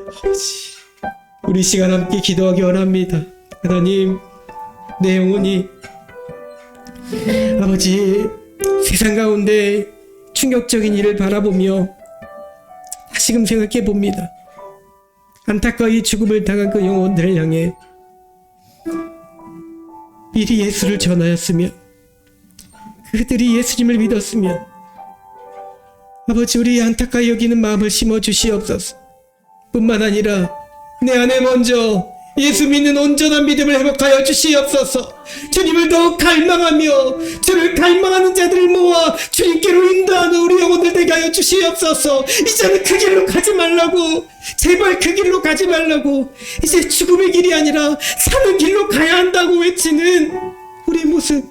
아버지, 우리 시간 함께 기도하기 원합니다. 하나님, 내 영혼이 아버지 세상 가운데 충격적인 일을 바라보며 다시금 생각해 봅니다. 안타까이 죽음을 당한 그 영혼들을 향해 미리 예수를 전하였으면, 그들이 예수님을 믿었으면 아버지 우리 안타까이 여기는 마음을 심어주시옵소서. 뿐만 아니라 내 안에 먼저 예수 믿는 온전한 믿음을 회복하여 주시옵소서. 주님을 더욱 갈망하며 주를 갈망하는 자들을 모아 주님께로 인도하는 우리 영혼들 되게 하여 주시옵소서. 이제는 그 길로 가지 말라고, 제발 그 길로 가지 말라고, 이제 죽음의 길이 아니라 사는 길로 가야 한다고 외치는 우리 모습,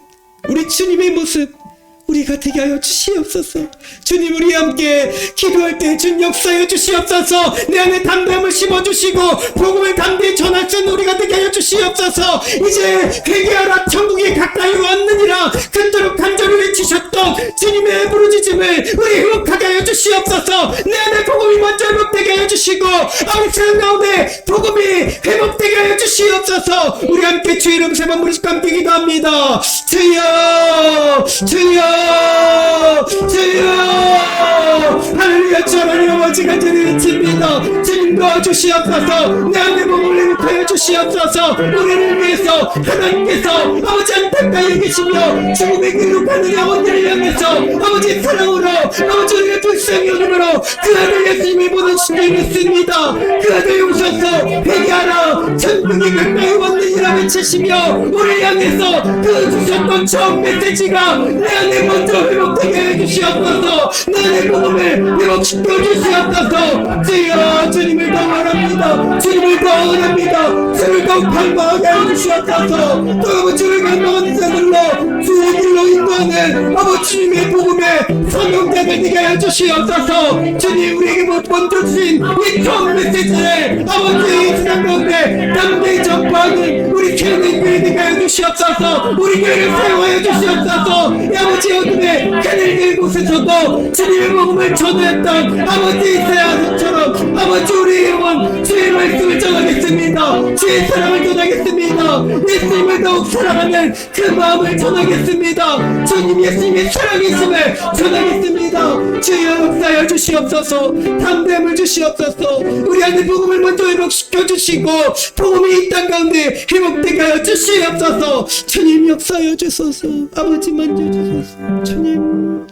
우리 주님의 모습 우리가 되게 하여 주시옵소서. 주님, 우리 함께 기도할 때 주님 역사하여 주시옵소서. 내 안에 담대함을 심어주시고 복음을 담대히 전할 수 있는 우리가 되게 하여 주시옵소서. 이제 회개하라, 천국이 가까이 왔느니라 그토록 간절히 외치셨던 주님의 부르짖음을 우리 회복하게 하여 주시옵소서. 내 안에 복음이 먼저 회복되게 하여 주시고 아버지 세상 가운데 복음이 회복되게 하여 주시옵소서. 우리 함께 주 이름 세번 부르짖고 함께 기도합니다. 주여 주여 주여. 할렐루야. 주 하나님 아버지 간절히 외칩니다. 주님 도와주시옵소서. 내 안에 복음을 회복하여 주시옵소서. 우리를 위해서 하나님께서 아버지 안타까이 여기시며 죽음의 길로 가는 영혼들을 향해서 아버지 사랑으로 아버지 우리의 불쌍히 여김으로 그 아들 예수님이 보내주시게 했습니다. 그 아들 용서서 회개하라, 천국이 가까이 왔느니라 외치시며 우리를 향해서 그 주셨던 처음 메시지가 내 안에 먼저 회복되게 해주시옵소서. 내 안에 복음을 회복시켜 주시옵소서. 주여, 주님을 더 원합니다. 주님을 더 원합니다. 주를 더 갈망하게 해주시옵소서. 또 주를 갈망하는 자들로 주의 길로 인도하는 아버지 주님의 복음의 사명자들 되게 해주시옵소서. 주님, 우리에게 먼저 주신 이 처음 메시지를 아버지 이 세상 가운데 담대히 전파하는 우리 교회의 교회 되게 해주시옵소서. 우리 교회를 사용하여 주시옵소서. 아버지 어둠에 그늘길 곳에서도 주님의 복음을 전했던 아버지 이사야처럼 아버지 우리의 영혼 주의 말씀을 전하겠습니다. 주의 사랑을 전하겠습니다. 예수님을 더욱 사랑하는 그 마음을 전하겠습니다. 주님 예수님의 사랑이심을 전하겠습니다. 주여 역사여 주시옵소서. 담대함을 주시옵소서. 우리 안에 복음을 먼저 회복시켜 주시고 복음이 이 땅 가운데 회복되게 하여 주시옵소서. 주님 역사여 주소서. 아버지 만져 주소서. 주님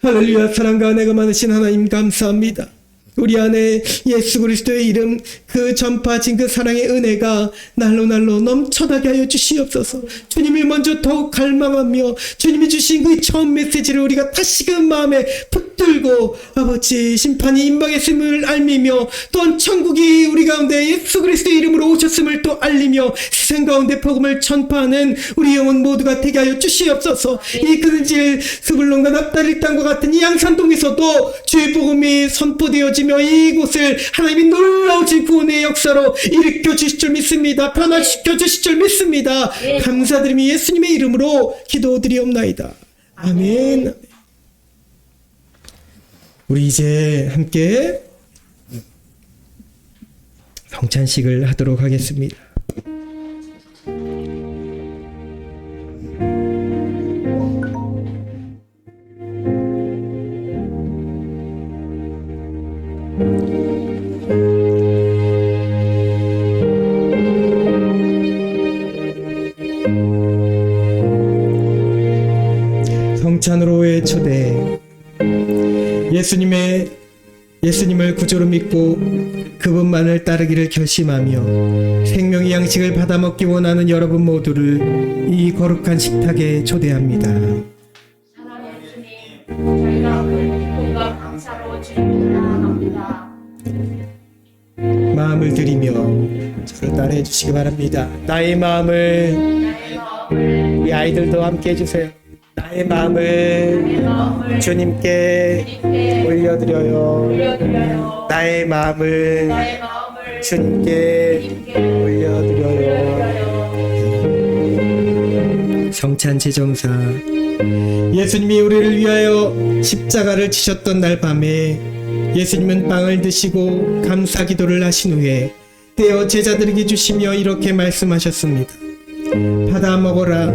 할렐루야. 사랑과 은혜가 많으신 하나님 감사합니다. 우리 안에 예수 그리스도의 이름 그 전파진 그 사랑의 은혜가 날로 넘쳐나게 하여 주시옵소서. 주님을 먼저 더욱 갈망하며 주님이 주신 그 처음 메시지를 우리가 다시금 마음에 붙들고 아버지 심판이 임박했음을 알미며 또한 천국이 우리 가운데 예수 그리스도의 이름으로 오셨음을 또 알리며 세상 가운데 복음을 전파하는 우리 영혼 모두가 되게 하여 주시옵소서. 이 그른질 스불론과 납달리 땅과 같은 이 양산동에서도 주의 복음이 선포되어지며 이곳을 하나님이 놀라우신 구원의 역사로 일으켜 주실 줄 믿습니다. 변화시켜 주실 줄 믿습니다. 감사드리며 예수님의 이름으로 기도드리옵나이다. 아멘. 우리 이제 함께 성찬식을 하도록 하겠습니다. 성찬으로의 초대. 예수님을 구주로 믿고 그분만을 따르기를 결심하며 생명의 양식을 받아 먹기 원하는 여러분 모두를 이 거룩한 식탁에 초대합니다. 사랑하는 주님, 저희가 큰 기쁨과 감사로 주님께 나아갑니다. 마음을 드리며 저를 따라해 주시기 바랍니다. 나의 마음을 우리 아이들도 함께 해주세요. 나의 마음을 주님께 올려드려요. 나의 마음을 주님께 올려드려요. 성찬 제정사. 예수님이 우리를 위하여 십자가를 지셨던 날 밤에 예수님은 빵을 드시고 감사 기도를 하신 후에 떼어 제자들에게 주시며 이렇게 말씀하셨습니다. 받아 먹어라.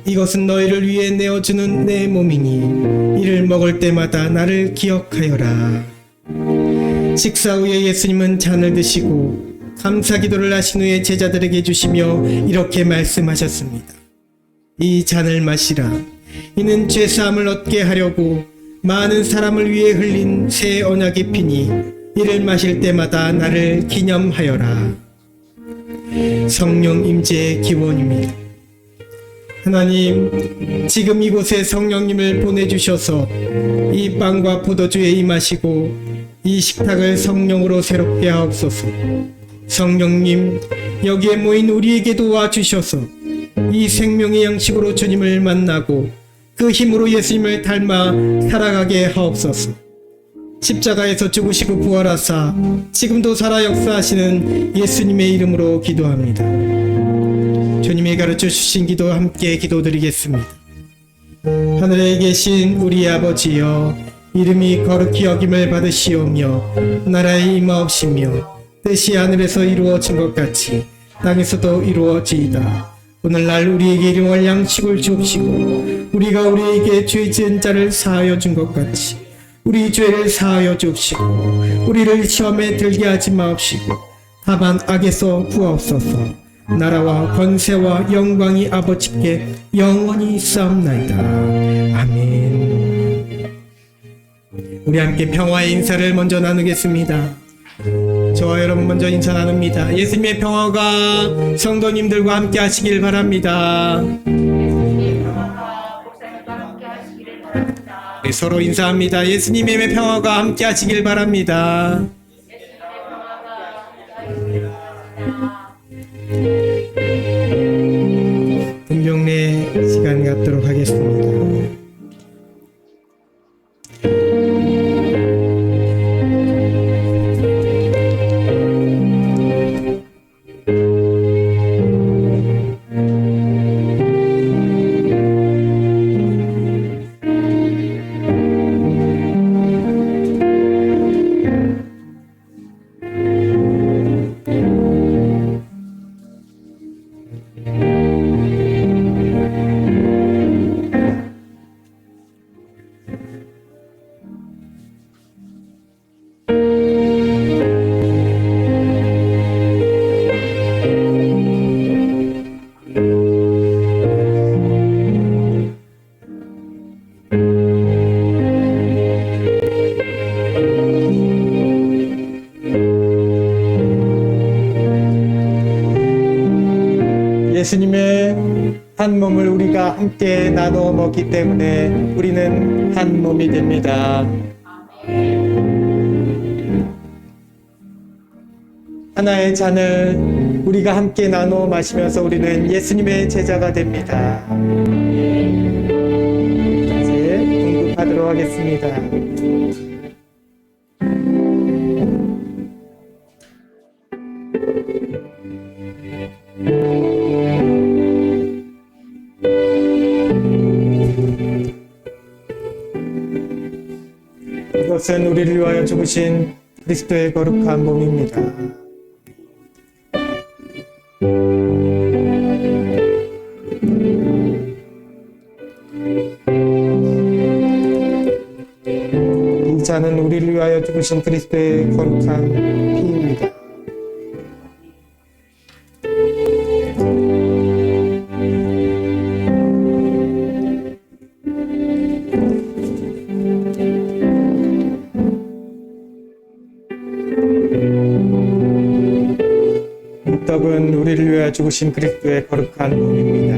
이것은 너희를 위해 내어주는 내 몸이니 이를 먹을 때마다 나를 기억하여라. 식사 후에 예수님은 잔을 드시고 감사 기도를 하신 후에 제자들에게 주시며 이렇게 말씀하셨습니다. 이 잔을 마시라. 이는 죄사함을 얻게 하려고 많은 사람을 위해 흘린 새 언약의 피니 이를 마실 때마다 나를 기념하여라. 성령 임재의 기원입니다. 하나님, 지금 이곳에 성령님을 보내주셔서 이 빵과 포도주에 임하시고 이 식탁을 성령으로 새롭게 하옵소서. 성령님, 여기에 모인 우리에게도 와주셔서 이 생명의 양식으로 주님을 만나고 그 힘으로 예수님을 닮아 살아가게 하옵소서. 십자가에서 죽으시고 부활하사 지금도 살아 역사하시는 예수님의 이름으로 기도합니다. 주님이 가르쳐 주신 기도 함께 기도드리겠습니다. 하늘에 계신 우리 아버지여, 이름이 거룩히 여김을 받으시오며 나라에 임하옵시며 뜻이 하늘에서 이루어진 것 같이 땅에서도 이루어지이다. 오늘날 우리에게 일용할 양식을 주옵시고 우리가 우리에게 죄 지은 자를 사하여 준 것 같이 우리 죄를 사하여 주옵시고 우리를 시험에 들게 하지 마옵시고 다만 악에서 구하옵소서. 나라와 권세와 영광이 아버지께 영원히 있사옵나이다. 아멘. 우리 함께 평화의 인사를 먼저 나누겠습니다. 저와 여러분 먼저 인사 나눕니다. 예수님의 평화가 성도님들과 함께 하시길 바랍니다. 우리 서로 인사합니다. 예수님의 평화가 함께 하시길 바랍니다. 분명내 시간 갖도록 하겠습니다. 예수님의 한 몸을 우리가 함께 나누어 먹기 때문에 우리는 한 몸이 됩니다. 하나의 잔을 우리가 함께 나누어 마시면서 우리는 예수님의 제자가 됩니다. 이제 공급하도록 하겠습니다. 이것은 우리를 위하여 죽으신 그리스도의 거룩한 몸입니다. 이 잔은 우리를 위하여 죽으신 그리스도의 거룩한 피입니다. 이 떡은 우리를 위하여 죽으신 그리스도의 거룩한 몸입니다.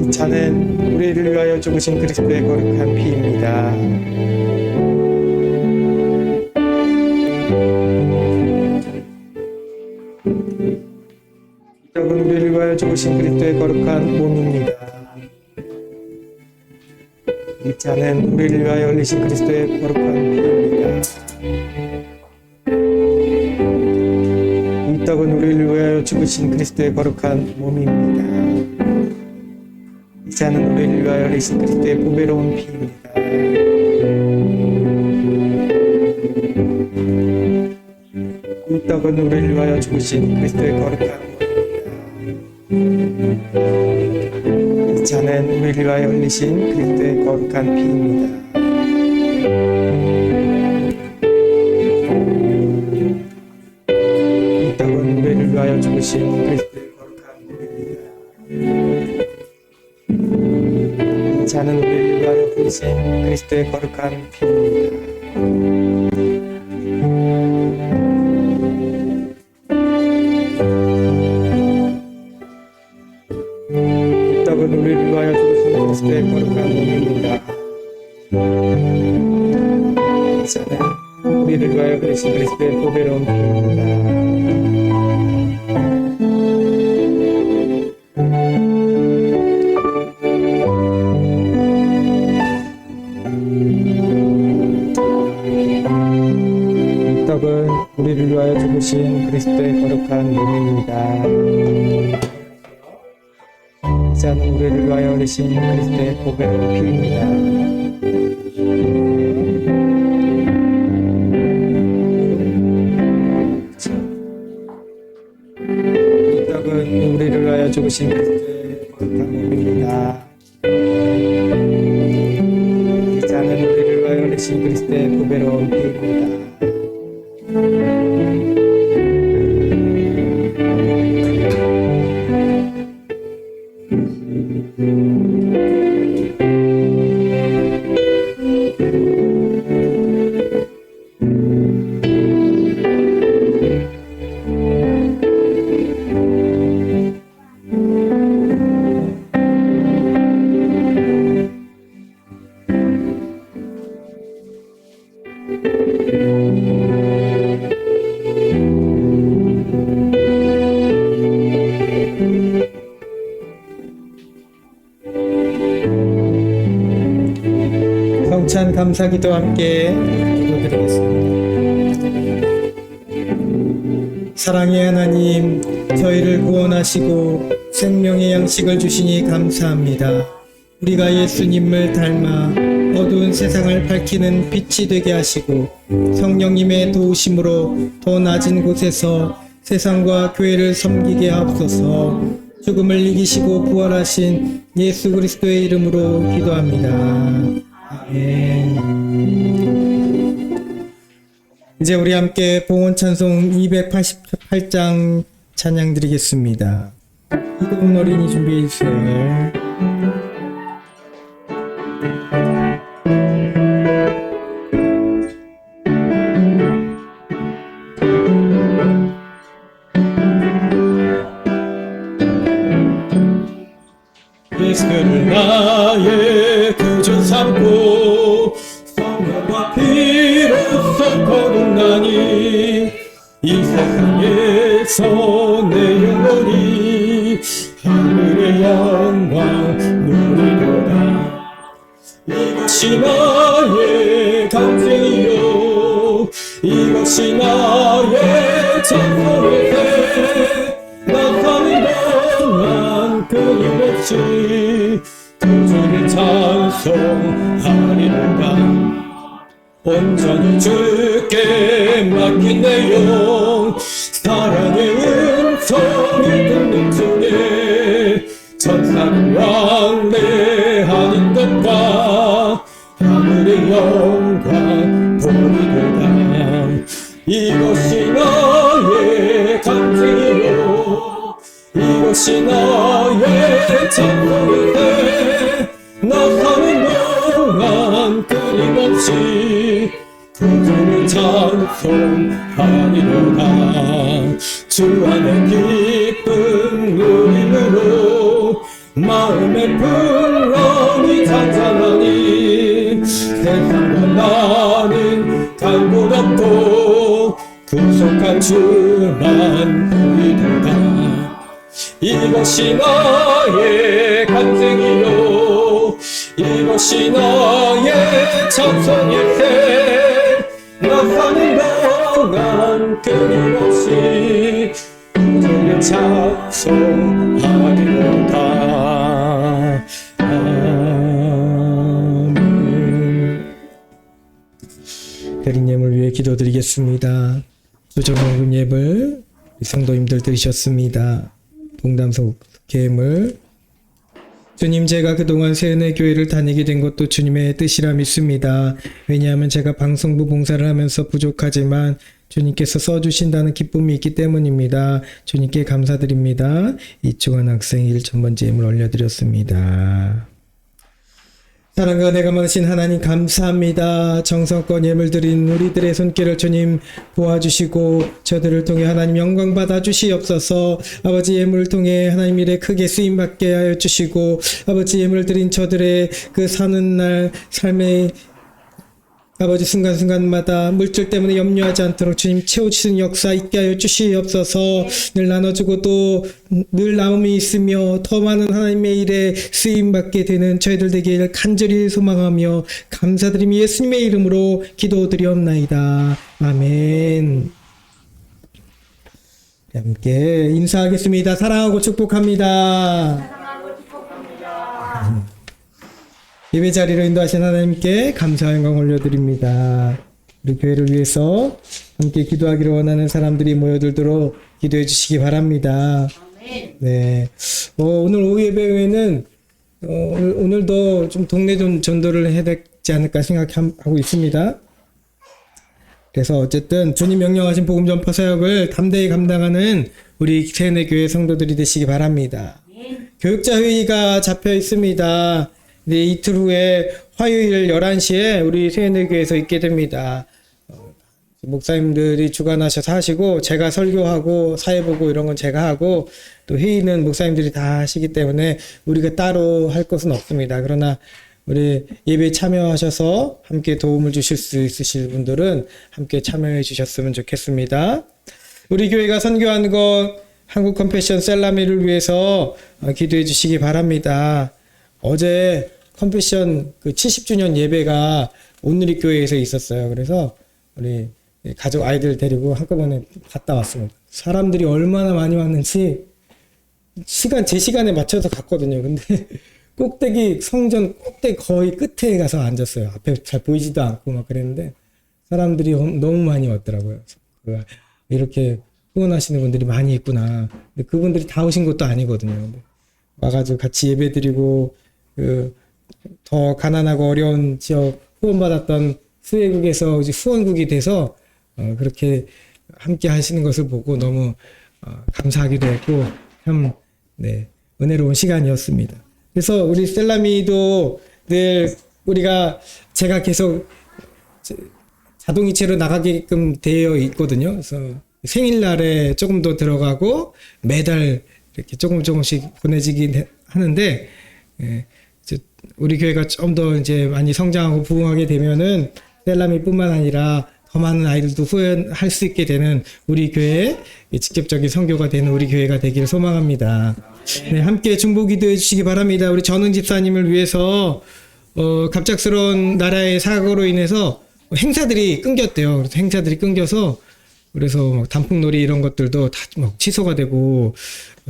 이 잔은 우리를 위하여 죽으신 그리스도의 거룩한 피입니다. 이 떡은 우리를 위하여 죽으신 그리스도의 거룩한 몸입니다. 이 잔은 우리를 위하여 흘리신 그리스도의 거룩한 피입니다. 이 떡은 우리를 위하여 죽으신 그리스도의 거룩한 몸입니다. 이 잔은 우리를 위하여 흘리신 그리스도의 보배로운 피입니다. 이 떡은 우리를 위하여 죽으신 그리스도의 거룩한 몸입니다. 이 잔은 우리를 위하여 흘리신 그리스도의 거룩한 피입니다. 이 떡은 우리를 위하여 죽으신 그리스도의 거룩한 몸입니다. 이 잔은 우리를 위하여 흘리신 그리스도의 거룩한 피입니다. 이 떡은 우리를 위하여 죽으신 그리스도의 거룩한 몸입니다. 이 잔은 우리를 위하여 흘리신 그리스도의 보배로운 피입니다. 이 떡은 우리를 위하여 죽으신 그리스도의 거룩한 몸입니다. 이 잔은 우리를 위하여 흘리신 그리스도의 보배로운 피입니다. 이 떡은 우리를 위하여 죽으신 그리스도의 거룩한 몸입니다. 이 잔은 우리를 위하여 흘리신 그리스도의 보배로운 피입니다. 성찬 감사기도 함께 기도드리겠습니다. 사랑의 하나님, 저희를 구원하시고 생명의 양식을 주시니 감사합니다. 우리가 예수님을 닮아 어두운 세상을 밝히는 빛이 되게 하시고 성령님의 도우심으로 더 낮은 곳에서 세상과 교회를 섬기게 하옵소서. 죽음을 이기시고 부활하신 예수 그리스도의 이름으로 기도합니다. 이제 우리 함께 봉헌 찬송 288장 찬양 드리겠습니다. 이동 어린이 준비해 주세요. 예수를 나의 구주 삼고 성령과 피로써 거듭나니 이 세상에서 내 영혼이 하늘의 영광 누리도다. 이것이 나의 간증이요 이것이 나의 찬송의 새 나 사는 동안 끊임없이 구주를 찬송하리로다. 온전히 주께 맡긴 내 영 사랑의 음성을 듣는 중에 천사는 왕래하는 것과 하늘의 영광 보리도다. 이것이 나의 간증이요 이것이 나의 찬송의 새 나 사는 동안 끊임없이 구주를 찬송하리로다. 주 안에 기쁜 누림으로 마음의 풍랑이 잔잔하니 세상과 나는 갈 곳 없고 구속한 주만 보이도다. 이것이 나의 간증이요 이것이 나의 찬송의 새 나 사는 동안 끊임없이 구주를 찬송하리로다. 아멘. 드린 예물 위해 기도드리겠습니다. 주정원금 예물 성도님들 드리셨습니다. 봉담소 예물 주님, 제가 그동안 세은의 교회를 다니게 된 것도 주님의 뜻이라 믿습니다. 왜냐하면 제가 방송부 봉사를 하면서 부족하지만 주님께서 써주신다는 기쁨이 있기 때문입니다. 주님께 감사드립니다. 이충환 학생 1,000번째 예물 올려드렸습니다. 사랑과 내가 많으신 하나님 감사합니다. 정성껏 예물 드린 우리들의 손길을 주님 도와주시고 저들을 통해 하나님 영광 받아 주시옵소서. 아버지 예물을 통해 하나님 일에 크게 쓰임받게 하여 주시고 아버지 예물 드린 저들의 그 사는 날 삶의 아버지 순간순간마다 물질 때문에 염려하지 않도록 주님 채워주시는 역사 있게 하여 주시옵소서. 늘 나눠주고 또 늘 남음이 있으며 더 많은 하나님의 일에 쓰임받게 되는 저희들 되기를 간절히 소망하며 감사드리며 예수님의 이름으로 기도드리옵나이다. 아멘. 함께 인사하겠습니다. 사랑하고 축복합니다. 예배 자리로 인도하신 하나님께 감사와 영광 올려드립니다. 우리 교회를 위해서 함께 기도하기를 원하는 사람들이 모여들도록 기도해 주시기 바랍니다. 네. 오늘 오후 예배 후에는 오늘도 좀 동네 전도를 해야 되지 않을까 생각하고 있습니다. 그래서 어쨌든 주님 명령하신 복음 전파 사역을 담대히 감당하는 우리 세은의 교회 성도들이 되시기 바랍니다. 교육자 회의가 잡혀 있습니다. 네, 이틀 후에 화요일 11시에 우리 세은의 교회에서 있게 됩니다. 목사님들이 주관하셔서 하시고 제가 설교하고 사회 보고 이런 건 제가 하고 또 회의는 목사님들이 다 하시기 때문에 우리가 따로 할 것은 없습니다. 그러나 우리 예배에 참여하셔서 함께 도움을 주실 수 있으실 분들은 함께 참여해 주셨으면 좋겠습니다. 우리 교회가 선교하는 것 한국 컴패션 셀라미를 위해서 기도해 주시기 바랍니다. 어제 컴패션 그 70주년 예배가 온누리교회에서 있었어요. 그래서 우리 가족 아이들 데리고 한꺼번에 갔다 왔습니다. 사람들이 얼마나 많이 왔는지 제 시간에 맞춰서 갔거든요. 근데 꼭대기 성전 꼭대기 거의 끝에 가서 앉았어요. 앞에 잘 보이지도 않고 막 그랬는데 사람들이 너무 많이 왔더라고요. 이렇게 후원하시는 분들이 많이 있구나. 근데 그분들이 다 오신 것도 아니거든요. 근데 와가지고 같이 예배드리고 더 가난하고 어려운 지역 후원받았던 수혜국에서 이제 후원국이 돼서 그렇게 함께 하시는 것을 보고 너무 감사하기도 했고 참 은혜로운 시간이었습니다. 그래서 우리 셀라미도 늘 제가 계속 자동이체로 나가게끔 되어 있거든요. 그래서 생일날에 조금 더 들어가고 매달 이렇게 조금씩 보내지긴 하는데 예, 이제 우리 교회가 좀 더 이제 많이 성장하고 부흥하게 되면은 셀라미뿐만 아니라 더 많은 아이들도 후원할 수 있게 되는 우리 교회의 직접적인 선교가 되는 우리 교회가 되기를 소망합니다. 네, 함께 중보 기도해 주시기 바랍니다. 우리 전은 집사님을 위해서 갑작스러운 나라의 사고로 인해서 행사들이 끊겼대요. 그래서 행사들이 끊겨서 그래서 막 단풍놀이 이런 것들도 다 막 취소가 되고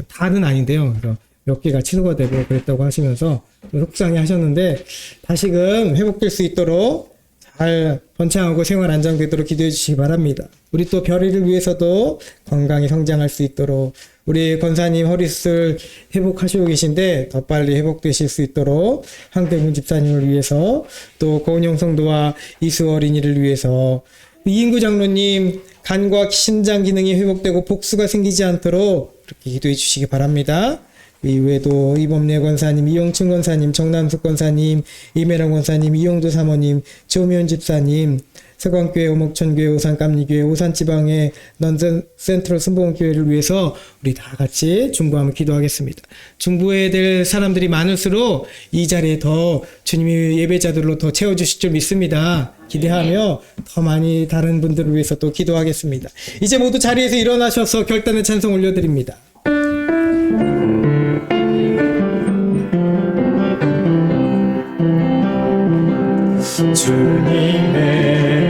다는 아닌데요. 그래서 몇 개가 취소가 되고 그랬다고 하시면서 좀 속상해 하셨는데 다시금 회복될 수 있도록 잘 번창하고 생활 안정되도록 기도해 주시기 바랍니다. 우리 또 별이를 위해서도 건강히 성장할 수 있도록 우리 권사님 허리수술 회복하시고 계신데 더 빨리 회복되실 수 있도록 황대문 집사님을 위해서 또 고은영 성도와 이수 어린이를 위해서 이인구 장로님 간과 신장 기능이 회복되고 복수가 생기지 않도록 그렇게 기도해 주시기 바랍니다. 이외에도 이범래 권사님, 이용춘 권사님, 정남숙 권사님, 이매랑 권사님, 이용도 사모님, 조미연 집사님, 서광교회, 오목천교회, 오산감리교회, 오산지방의 런던 센트럴 순복음교회를 위해서 우리 다 같이 중보하며 기도하겠습니다. 중보해야 될 사람들이 많을수록 이 자리에 더 주님이 예배자들로 더 채워주실 줄 믿습니다. 기대하며 더 많이 다른 분들을 위해서 또 기도하겠습니다. 이제 모두 자리에서 일어나셔서 결단의 찬송 올려드립니다.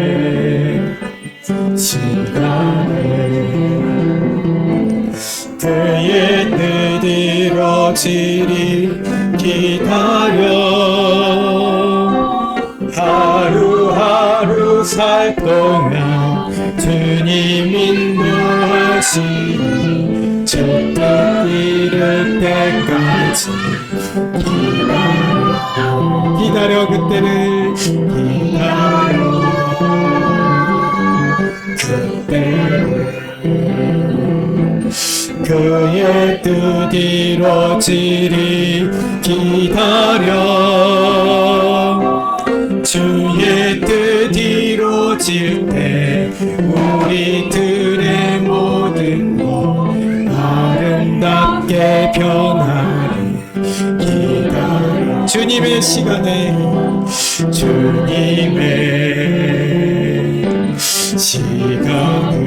주님의 시간에 그의 뜻 이루어지리 기다려 하루하루 살 동안 주님 인도하시니 주 뜻 이룰 때까지 기다려 그때를 기다려 그의 뜻 이루어지리 기다려 주의 뜻 이루어질 때 우리들의 모든 것 아름답게 변하리 기다려 주님의 시간에 주님의 시간에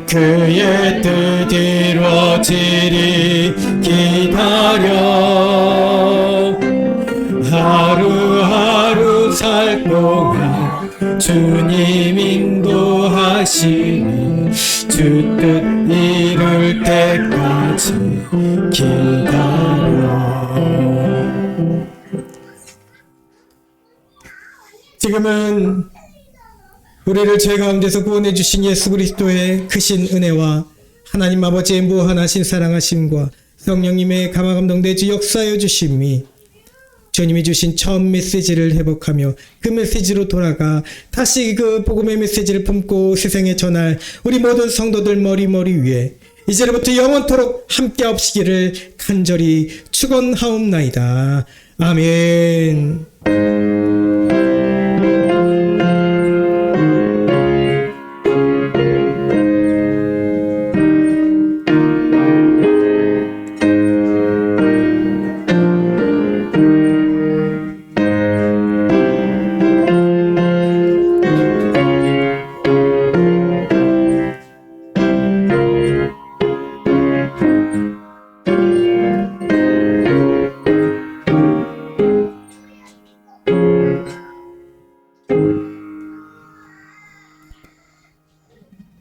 그의 뜻 이루어지리 기다려 하루하루 살 동안 주님 인도하시니 주 뜻 이룰 때까지 기다려. 지금은 우리를 죄 가운데서 구원해 주신 예수 그리스도의 크신 은혜와 하나님 아버지의 무한하신 사랑하심과 성령님의 감화감동되지 역사하여 주심이 주님이 주신 처음 메시지를 회복하며 그 메시지로 돌아가 다시 그 복음의 메시지를 품고 세상에 전할 우리 모든 성도들 머리 위에 이제로부터 영원토록 함께 없시기를 간절히 축원하옵나이다. 아멘.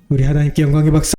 우리 하나님께 영광의 박수